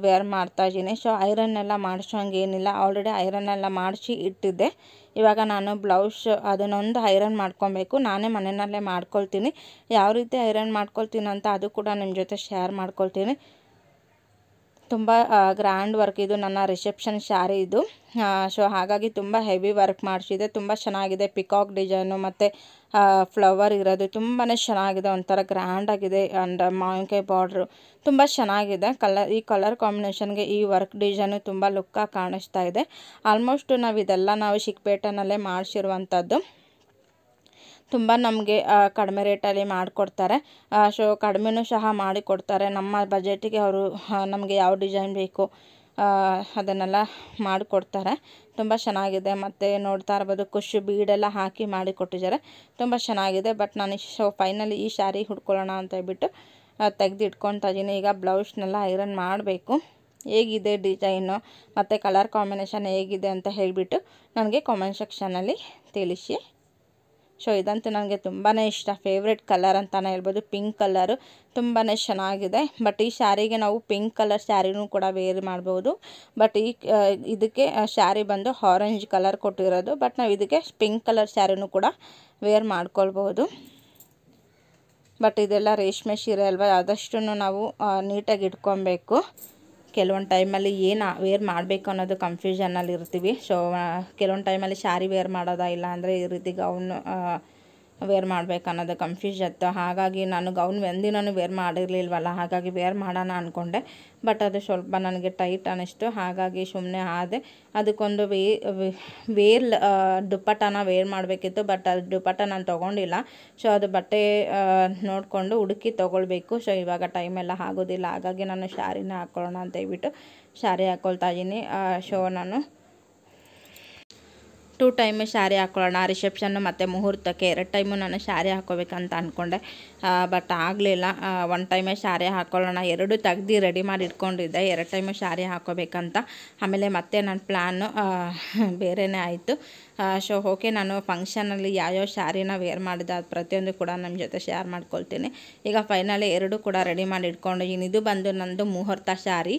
ವೇರ್ ಮಾಡ್ತಾಯಿದ್ದೀನಿ. ಸೊ ಐರನ್ ಎಲ್ಲ ಮಾಡಿಸೋಂಗೇನಿಲ್ಲ, ಆಲ್ರೆಡಿ ಐರನ್ ಎಲ್ಲ ಮಾಡಿಸಿ ಇಟ್ಟಿದ್ದೆ. ಇವಾಗ ನಾನು ಬ್ಲೌಸ್ ಅದನ್ನೊಂದು ಐರನ್ ಮಾಡ್ಕೊಬೇಕು. ನಾನೇ ಮನೆಯಲ್ಲೇ ಮಾಡ್ಕೊಳ್ತೀನಿ. ಯಾವ ರೀತಿ ಐರನ್ ಮಾಡ್ಕೊಳ್ತೀನಿ ಅಂತ ಅದು ಕೂಡ ನಿಮ್ಮ ಜೊತೆ ಶೇರ್ ಮಾಡ್ಕೊಳ್ತೀನಿ. ತುಂಬ ಗ್ರ್ಯಾಂಡ್ ವರ್ಕ್ ಇದು, ನನ್ನ ರಿಸೆಪ್ಷನ್ ಸ್ಯಾರಿ ಇದು. ಸೊ ಹಾಗಾಗಿ ತುಂಬ ಹೆವಿ ವರ್ಕ್ ಮಾಡಿಸಿದೆ, ತುಂಬ ಚೆನ್ನಾಗಿದೆ. ಪಿಕಾಕ್ ಡಿಸೈನು ಮತ್ತು ಫ್ಲವರ್ ಇರೋದು ತುಂಬಾ ಚೆನ್ನಾಗಿದೆ, ಒಂಥರ ಗ್ರ್ಯಾಂಡಾಗಿದೆ. ಆ್ಯಂಡ್ ಮಾವಿನಕಾಯಿ ಬಾರ್ಡ್ರು ತುಂಬ ಚೆನ್ನಾಗಿದೆ. ಈ ಕಲರ್ ಕಾಂಬಿನೇಷನ್ಗೆ ಈ ವರ್ಕ್ ಡಿಸೈನು ತುಂಬ ಲುಕ್ಕಾಗಿ ಕಾಣಿಸ್ತಾ ಇದೆ. ಆಲ್ಮೋಸ್ಟ್ ನಾವು ಚಿಕ್ಕಪೇಟೆನಲ್ಲೇ ಮಾಡಿಸಿರುವಂಥದ್ದು. ತುಂಬ ನಮಗೆ ಕಡಿಮೆ ರೇಟಲ್ಲಿ ಮಾಡಿಕೊಡ್ತಾರೆ. ಸೊ ಕಡಿಮೆನೂ ಸಹ ಮಾಡಿಕೊಡ್ತಾರೆ. ನಮ್ಮ ಬಜೆಟಿಗೆ ಅವರು ನಮಗೆ ಯಾವ ಡಿಸೈನ್ ಬೇಕು ಅದನ್ನೆಲ್ಲ ಮಾಡಿಕೊಡ್ತಾರೆ. ತುಂಬ ಚೆನ್ನಾಗಿದೆ. ಮತ್ತು ನೋಡ್ತಾ ಇರ್ಬೋದು ಖುಷಿ ಬೀಡೆಲ್ಲ ಹಾಕಿ ಮಾಡಿಕೊಟ್ಟಿದ್ದಾರೆ, ತುಂಬ ಚೆನ್ನಾಗಿದೆ. ಬಟ್ ನಾನು ಫೈನಲಿ ಈ ಸ್ಯಾರಿ ಹುಡ್ಕೊಳ್ಳೋಣ ಅಂತ ಹೇಳ್ಬಿಟ್ಟು ತೆಗೆದಿಟ್ಕೊತಾ ಇದ್ದೀನಿ. ಈಗ ಬ್ಲೌಸ್ನೆಲ್ಲ ಐರನ್ ಮಾಡಬೇಕು. ಹೇಗಿದೆ ಡಿಸೈನು ಮತ್ತು ಕಲರ್ ಕಾಂಬಿನೇಷನ್ ಹೇಗಿದೆ ಅಂತ ಹೇಳಿಬಿಟ್ಟು ನನಗೆ ಕಾಮೆಂಟ್ ಸೆಕ್ಷನಲ್ಲಿ ತಿಳಿಸಿ. ಸೊ ಇದಂತೂ ನನಗೆ ತುಂಬಾ ಇಷ್ಟ, ಫೇವ್ರೆಟ್ ಕಲರ್ ಅಂತಲೇ ಹೇಳ್ಬೋದು. ಪಿಂಕ್ ಕಲರು ತುಂಬಾ ಚೆನ್ನಾಗಿದೆ. ಬಟ್ ಈ ಸ್ಯಾರಿಗೆ ನಾವು ಪಿಂಕ್ ಕಲರ್ ಸ್ಯಾರಿನೂ ಕೂಡ ವೇರ್ ಮಾಡ್ಬೋದು. ಬಟ್ ಇದಕ್ಕೆ ಸ್ಯಾರಿ ಬಂದು ಆರೆಂಜ್ ಕಲರ್ ಕೊಟ್ಟಿರೋದು. ಬಟ್ ನಾವು ಇದಕ್ಕೆ ಪಿಂಕ್ ಕಲರ್ ಸ್ಯಾರಿನೂ ಕೂಡ ವೇರ್ ಮಾಡ್ಕೊಳ್ಬೋದು. ಬಟ್ ಇದೆಲ್ಲ ರೇಷ್ಮೆ ಸೀರೆ ಅಲ್ವಾ, ಆದಷ್ಟು ನಾವು ನೀಟಾಗಿ ಇಟ್ಕೊಬೇಕು. ಕೆಲವೊಂದು ಟೈಮಲ್ಲಿ ಏನು ವೇರ್ ಮಾಡಬೇಕು ಅನ್ನೋದು ಕನ್ಫ್ಯೂಷನಲ್ಲಿ ಇರ್ತೀವಿ. ಸೊ ಕೆಲವೊಂದು ಟೈಮಲ್ಲಿ ಸ್ಯಾರಿ ವೇರ್ ಮಾಡೋದಾ ಇಲ್ಲ ಅಂದರೆ ಈ ರೀತಿ ಗೌನ್ ವೇರ್ ಮಾಡಬೇಕು ಅನ್ನೋದು ಕನ್ಫ್ಯೂಸ್ ಇತ್ತು. ಹಾಗಾಗಿ ನಾನು ಗೌನ್ ಒಂದಿನೂ ವೇರ್ ಮಾಡಿರಲಿಲ್ವಲ್ಲ, ಹಾಗಾಗಿ ವೇರ್ ಮಾಡೋಣ ಅಂದ್ಕೊಂಡೆ. ಬಟ್ ಅದು ಸ್ವಲ್ಪ ನನಗೆ ಟೈಟ್ ಅನ್ನಿಸ್ತು, ಹಾಗಾಗಿ ಸುಮ್ಮನೆ ಆದೆ. ಅದಕ್ಕೊಂದು ದುಪ್ಪಟ್ಟನ ವೇರ್ ಮಾಡಬೇಕಿತ್ತು. ಬಟ್ ಅದು ದುಪ್ಪಟ್ಟ ನಾನು ತೊಗೊಂಡಿಲ್ಲ. ಸೊ ಅದು ಬಟ್ಟೆ ನೋಡಿಕೊಂಡು ಹುಡುಕಿ ತೊಗೊಳ್ಬೇಕು. ಸೊ ಇವಾಗ ಟೈಮೆಲ್ಲ ಆಗೋದಿಲ್ಲ, ಹಾಗಾಗಿ ನಾನು ಸ್ಯಾರಿನ ಹಾಕ್ಕೊಳ್ಳೋಣ ಅಂತ ಹೇಳ್ಬಿಟ್ಟು ಸ್ಯಾರಿ ಹಾಕ್ಕೊಳ್ತಾ ಇದ್ದೀನಿ. ಸೊ ನಾನು 2 ಟೈಮ್ ಸ್ಯಾರಿ ಹಾಕ್ಕೊಳ್ಳೋಣ, ರಿಸೆಪ್ಷನ್ನು ಮತ್ತು ಮುಹೂರ್ತಕ್ಕೆ 2 ಟೈಮು ನಾನು ಸ್ಯಾರಿ ಹಾಕ್ಕೋಬೇಕಂತ ಅಂದ್ಕೊಂಡೆ. ಬಟ್ ಆಗಲಿಲ್ಲ. 1 ಟೈಮೇ ಸ್ಯಾರಿ ಹಾಕ್ಕೊಳ್ಳೋಣ, 2 ತೆಗ್ದು ರೆಡಿ ಮಾಡಿ ಇಟ್ಕೊಂಡಿದ್ದೆ, 2 ಟೈಮು ಸ್ಯಾರಿ ಹಾಕ್ಕೋಬೇಕಂತ. ಆಮೇಲೆ ಮತ್ತೆ ನನ್ನ ಪ್ಲ್ಯಾನು ಬೇರೆಯೇ ಆಯಿತು. ಸೊ ಓಕೆ, ನಾನು ಫಂಕ್ಷನಲ್ಲಿ ಯಾವ್ಯಾವ ಸ್ಯಾರಿನ ವೇರ್ ಮಾಡಿದೆ ಅದು ಪ್ರತಿಯೊಂದು ಕೂಡ ನಮ್ಮ ಜೊತೆ ಶೇರ್ ಮಾಡ್ಕೊಳ್ತೀನಿ. ಈಗ ಫೈನಲಿ 2 ಕೂಡ ರೆಡಿ ಮಾಡಿ ಇಟ್ಕೊಂಡಿದ್ದೀನಿ. ಇದು ಬಂದು ನನ್ನದು ಮುಹೂರ್ತ ಸ್ಯಾರಿ,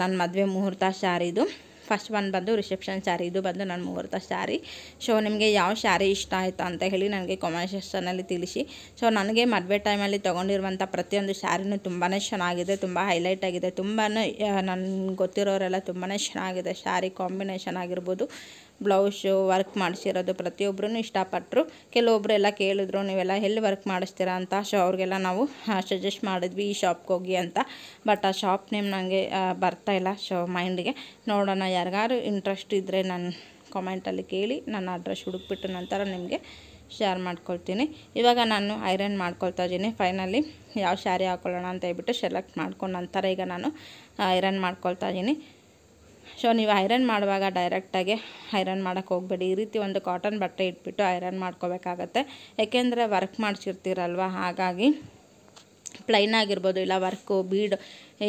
ನನ್ನ ಮದುವೆ ಮುಹೂರ್ತ ಸ್ಯಾರಿದು. ಫಸ್ಟ್ ಒನ್ ಬಂದು ರಿಸೆಪ್ಷನ್ ಸ್ಯಾರಿ, ಇದು ಬಂದು ನನ್ನ ಮುಹೂರ್ತ ಸ್ಯಾರಿ. ಸೊ ನಿಮಗೆ ಯಾವ ಸ್ಯಾರಿ ಇಷ್ಟ ಆಯಿತು ಅಂತ ಹೇಳಿ ನನಗೆ ಕಾಮೆಂಟ್ ಸೆಕ್ಷನಲ್ಲಿ ತಿಳಿಸಿ. ಸೊ ನನಗೆ ಮದುವೆ ಟೈಮಲ್ಲಿ ತೊಗೊಂಡಿರುವಂಥ ಪ್ರತಿಯೊಂದು ಸ್ಯಾರಿನೂ ತುಂಬಾ ಚೆನ್ನಾಗಿದೆ, ತುಂಬ ಹೈಲೈಟ್ ಆಗಿದೆ. ತುಂಬಾ ನನಗೆ ಗೊತ್ತಿರೋರೆಲ್ಲ ತುಂಬಾ ಚೆನ್ನಾಗಿದೆ ಸ್ಯಾರಿ ಕಾಂಬಿನೇಷನ್ ಆಗಿರ್ಬೋದು ಬ್ಲೌಸು ವರ್ಕ್ ಮಾಡಿಸಿರೋದು ಪ್ರತಿಯೊಬ್ಬರೂ ಇಷ್ಟಪಟ್ಟರು. ಕೆಲವೊಬ್ಬರು ಎಲ್ಲ ಕೇಳಿದ್ರು, ನೀವೆಲ್ಲ ಎಲ್ಲಿ ವರ್ಕ್ ಮಾಡಿಸ್ತೀರಾ ಅಂತ. ಸೊ ಅವ್ರಿಗೆಲ್ಲ ನಾವು ಸಜೆಸ್ಟ್ ಮಾಡಿದ್ವಿ ಈ ಶಾಪ್ಗೆ ಹೋಗಿ ಅಂತ. ಬಟ್ ಆ ಶಾಪ್ ನೇಮ್ ನನಗೆ ಬರ್ತಾಯಿಲ್ಲ ಸೊ ಮೈಂಡಿಗೆ. ನೋಡೋಣ, ಯಾರಿಗಾರು ಇಂಟ್ರೆಸ್ಟ್ ಇದ್ದರೆ ನಾನು ಕಾಮೆಂಟಲ್ಲಿ ಕೇಳಿ ನನ್ನ ಅಡ್ರೆಸ್ ಹುಡುಕ್ಬಿಟ್ಟು ನಂತರ ನಿಮಗೆ ಶೇರ್ ಮಾಡ್ಕೊಳ್ತೀನಿ. ಇವಾಗ ನಾನು ಐರನ್ ಮಾಡ್ಕೊಳ್ತಾ ಇದ್ದೀನಿ. ಫೈನಲಿ ಯಾವ ಸ್ಯಾರಿ ಹಾಕ್ಕೊಳ್ಳೋಣ ಅಂತ ಹೇಳ್ಬಿಟ್ಟು ಸೆಲೆಕ್ಟ್ ಮಾಡ್ಕೊಂಡು ನಂತರ ಈಗ ನಾನು ಐರನ್ ಮಾಡ್ಕೊಳ್ತಾ ಇದ್ದೀನಿ. ಸೊ ನೀವು ಐರನ್ ಮಾಡುವಾಗ ಡೈರೆಕ್ಟಾಗಿ ಐರನ್ ಮಾಡೋಕ್ಕೆ ಹೋಗಬೇಡಿ. ಈ ರೀತಿ ಒಂದು ಕಾಟನ್ ಬಟ್ಟೆ ಇಟ್ಬಿಟ್ಟು ಐರನ್ ಮಾಡ್ಕೋಬೇಕಾಗತ್ತೆ. ಏಕೆಂದರೆ ವರ್ಕ್ ಮಾಡಿಸಿರ್ತೀರಲ್ವ, ಹಾಗಾಗಿ ಪ್ಲೈನ್ ಆಗಿರ್ಬೋದು ಇಲ್ಲ ವರ್ಕು ಬೀಡ್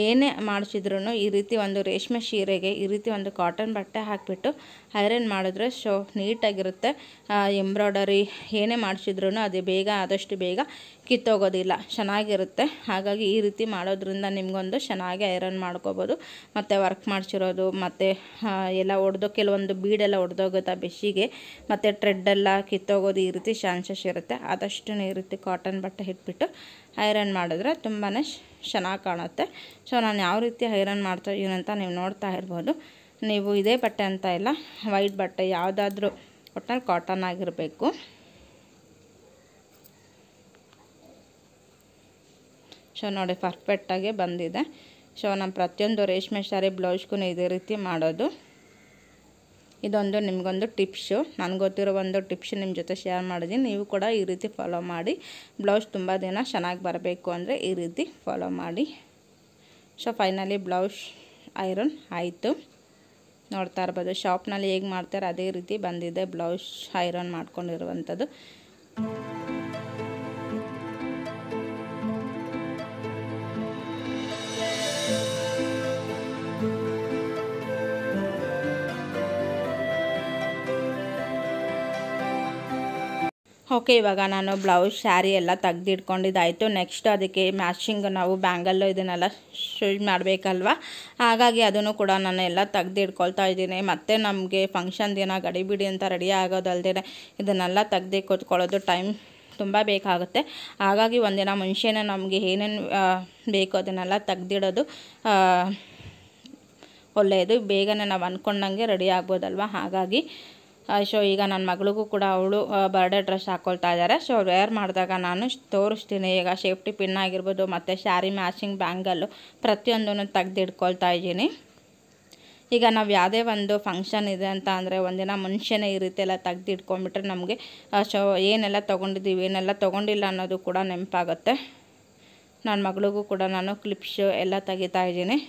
ಏನೇ ಮಾಡಿಸಿದ್ರೂ ಈ ರೀತಿ ಒಂದು ರೇಷ್ಮೆ ಸೀರೆಗೆ ಈ ರೀತಿ ಒಂದು ಕಾಟನ್ ಬಟ್ಟೆ ಹಾಕಿಬಿಟ್ಟು ಐರನ್ ಮಾಡಿದ್ರೆ ಸೊ ನೀಟಾಗಿರುತ್ತೆ. ಎಂಬ್ರಾಯ್ಡರಿ ಏನೇ ಮಾಡಿಸಿದ್ರೂ ಅದು ಬೇಗ ಆದಷ್ಟು ಬೇಗ ಕಿತ್ತೋಗೋದಿಲ್ಲ, ಚೆನ್ನಾಗಿರುತ್ತೆ. ಹಾಗಾಗಿ ಈ ರೀತಿ ಮಾಡೋದ್ರಿಂದ ನಿಮಗೊಂದು ಚೆನ್ನಾಗಿ ಐರನ್ ಮಾಡ್ಕೋಬೋದು. ಮತ್ತು ವರ್ಕ್ ಮಾಡಿಸಿರೋದು ಮತ್ತು ಎಲ್ಲ ಒಡೆದು ಕೆಲವೊಂದು ಬೀಡೆಲ್ಲ ಒಡೆದೋಗುತ್ತೆ ಬೆಶಿಗೆ, ಮತ್ತು ಟ್ರೆಡ್ಡೆಲ್ಲ ಕಿತ್ತೋಗೋದು ಈ ರೀತಿ ಚಾನ್ಸಸ್ ಇರುತ್ತೆ. ಆದಷ್ಟು ಈ ರೀತಿ ಕಾಟನ್ ಬಟ್ಟೆ ಇಟ್ಬಿಟ್ಟು ಐರನ್ ಮಾಡಿದ್ರೆ ತುಂಬಾ ಚೆನ್ನಾಗಿ ಕಾಣುತ್ತೆ. ಸೊ ನಾನು ಯಾವ ರೀತಿ ಐರನ್ ಮಾಡ್ತಾಯಿದ್ದೀನಿ ಅಂತ ನೀವು ನೋಡ್ತಾ ಇರ್ಬೋದು. ನೀವು ಇದೇ ಬಟ್ಟೆ ಅಂತ ಇಲ್ಲ, ವೈಟ್ ಬಟ್ಟೆ ಯಾವುದಾದ್ರೂ ಒಟ್ನಲ್ಲಿ ಕಾಟನ್ ಆಗಿರಬೇಕು. ಸೊ ನೋಡಿ ಪರ್ಫೆಕ್ಟಾಗಿ ಬಂದಿದೆ. ಸೊ ನಾನು ಪ್ರತಿಯೊಂದು ರೇಷ್ಮೆ ಸ್ಯಾರಿ ಬ್ಲೌಸ್ಗೂ ಇದೇ ರೀತಿ ಮಾಡೋದು. ಇದೊಂದು ನಿಮಗೊಂದು ಟಿಪ್ಸು, ನನಗೆ ಗೊತ್ತಿರೋ ಒಂದು ಟಿಪ್ಸ್ ನಿಮ್ಮ ಜೊತೆ ಶೇರ್ ಮಾಡಿದ್ದೀನಿ. ನೀವು ಕೂಡ ಈ ರೀತಿ ಫಾಲೋ ಮಾಡಿ. ಬ್ಲೌಸ್ ತುಂಬ ದಿನ ಚೆನ್ನಾಗಿ ಬರಬೇಕು ಅಂದರೆ ಈ ರೀತಿ ಫಾಲೋ ಮಾಡಿ. ಸೊ ಫೈನಲಿ ಬ್ಲೌಸ್ ಐರನ್ ಆಯಿತು. ನೋಡ್ತಾ ಇರ್ಬೋದು ಶಾಪ್ನಲ್ಲಿ ಹೇಗೆ ಮಾಡ್ತಾರೆ ಅದೇ ರೀತಿ ಬಂದಿದೆ ಬ್ಲೌಸ್ ಐರನ್ ಮಾಡ್ಕೊಂಡಿರುವಂಥದ್ದು. ಓಕೆ, ಇವಾಗ ನಾನು ಬ್ಲೌಸ್ ಸ್ಯಾರಿ ಎಲ್ಲ ತೆಗ್ದಿಟ್ಕೊಂಡಿದ್ದಾಯಿತು. ನೆಕ್ಸ್ಟ್ ಅದಕ್ಕೆ ಮ್ಯಾಚಿಂಗ್ ನಾವು ಬ್ಯಾಂಗಲ್ಲು ಇದನ್ನೆಲ್ಲ ಸ್ಟಿಚ್ ಮಾಡಬೇಕಲ್ವ, ಹಾಗಾಗಿ ಅದನ್ನು ಕೂಡ ನಾನು ಎಲ್ಲ ತೆಗ್ದಿಟ್ಕೊಳ್ತಾ ಇದ್ದೀನಿ. ಮತ್ತು ನಮಗೆ ಫಂಕ್ಷನ್ ದಿನ ಗಡಿಬಿಡಿ ಅಂತ ರೆಡಿ ಆಗೋದಲ್ದೇ ಇದನ್ನೆಲ್ಲ ತೆಗ್ದು ಕೂತ್ಕೊಳ್ಳೋದು ಟೈಮ್ ತುಂಬ ಬೇಕಾಗುತ್ತೆ. ಹಾಗಾಗಿ ಒಂದಿನ ಮುಂಚೆನೇ ನಮಗೆ ಏನೇನು ಬೇಕು ಅದನ್ನೆಲ್ಲ ತೆಗ್ದಿಡೋದು ಒಳ್ಳೆಯದು. ಬೇಗನೆ ನಾವು ಅಂದ್ಕೊಂಡಂಗೆ ರೆಡಿ ಆಗ್ಬೋದಲ್ವ. ಹಾಗಾಗಿ ಸೊ ಈಗ ನನ್ನ ಮಗಳಿಗೂ ಕೂಡ ಅವಳು ಬರ್ಡೇ ಡ್ರೆಸ್ ಹಾಕ್ಕೊಳ್ತಾ ಇದ್ದಾರೆ. ಸೊ ವೇರ್ ಮಾಡಿದಾಗ ನಾನು ತೋರಿಸ್ತೀನಿ. ಈಗ ಸೇಫ್ಟಿ ಪಿನ್ ಆಗಿರ್ಬೋದು ಮತ್ತು ಸ್ಯಾರಿ ಮ್ಯಾಚಿಂಗ್ ಬ್ಯಾಂಗಲ್ಲು ಪ್ರತಿಯೊಂದನ್ನು ತೆಗ್ದಿಟ್ಕೊಳ್ತಾ ಇದ್ದೀನಿ. ಈಗ ನಾವು ಯಾವುದೇ ಒಂದು ಫಂಕ್ಷನ್ ಇದೆ ಅಂತ ಅಂದರೆ ಒಂದಿನ ಮುಂಚೆನೇ ಈ ರೀತಿ ಎಲ್ಲ ತೆಗ್ದಿಟ್ಕೊಂಡ್ಬಿಟ್ರೆ ನಮಗೆ ಸೊ ಏನೆಲ್ಲ ತೊಗೊಂಡಿದ್ದೀವಿ ಏನೆಲ್ಲ ತೊಗೊಂಡಿಲ್ಲ ಅನ್ನೋದು ಕೂಡ ನೆನಪಾಗುತ್ತೆ. ನನ್ನ ಮಗಳಿಗೂ ಕೂಡ ನಾನು ಕ್ಲಿಪ್ಸು ಎಲ್ಲ ತೆಗಿತಾ ಇದ್ದೀನಿ.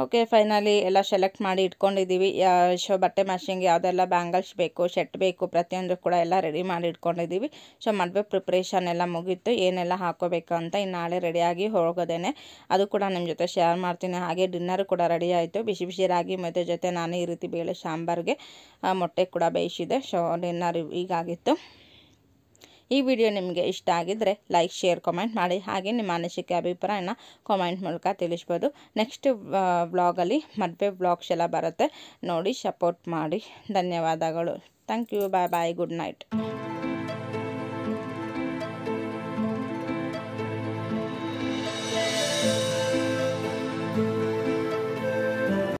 ಓಕೆ, ಫೈನಲಿ ಎಲ್ಲ ಸೆಲೆಕ್ಟ್ ಮಾಡಿ ಇಟ್ಕೊಂಡಿದ್ದೀವಿ. ಸೊ ಬಟ್ಟೆ ಮ್ಯಾಚಿಂಗ್ ಯಾವುದೆಲ್ಲ ಬ್ಯಾಂಗಲ್ಸ್ ಬೇಕು, ಸೆಟ್ ಬೇಕು, ಪ್ರತಿಯೊಂದು ಕೂಡ ಎಲ್ಲ ರೆಡಿ ಮಾಡಿ ಇಟ್ಕೊಂಡಿದ್ದೀವಿ. ಸೊ ಮದುವೆ ಪ್ರಿಪ್ರೇಷನ್ ಎಲ್ಲ ಮುಗೀತು. ಏನೆಲ್ಲ ಹಾಕೋಬೇಕು ಅಂತ ಇನ್ನು ನಾಳೆ ರೆಡಿಯಾಗಿ ಹೋಗೋದೇನೆ, ಅದು ಕೂಡ ನಿಮ್ಮ ಜೊತೆ ಶೇರ್ ಮಾಡ್ತೀನಿ. ಹಾಗೆ ಡಿನ್ನರ್ ಕೂಡ ರೆಡಿ ಆಯಿತು. ಬಿಸಿ ಬಿಸಿ ರಾಗಿ ಮುದ್ದೆ ಜೊತೆ ನಾನು ಈ ರೀತಿ ಬೇಳೆ ಸಾಂಬಾರಿಗೆ ಮೊಟ್ಟೆ ಕೂಡ ಬೇಯಿಸಿದೆ. So dinner ಈಗಾಗಿತ್ತು. ಈ ವಿಡಿಯೋ ನಿಮಗೆ ಇಷ್ಟ ಆಗಿದ್ದರೆ ಲೈಕ್, ಶೇರ್, ಕಾಮೆಂಟ್ ಮಾಡಿ. ಹಾಗೆ ನಿಮ್ಮ ಅನಿಸಿಕೆ ಅಭಿಪ್ರಾಯನ ಕಾಮೆಂಟ್ ಮೂಲಕ ತಿಳಿಸ್ಬೋದು. ನೆಕ್ಸ್ಟ್ ವ್ಲಾಗಲ್ಲಿ ಮದುವೆ ವ್ಲಾಗ್ಸ್ ಎಲ್ಲ ಬರುತ್ತೆ, ನೋಡಿ ಸಪೋರ್ಟ್ ಮಾಡಿ. ಧನ್ಯವಾದಗಳು. Thank you. Bye bye. Good night.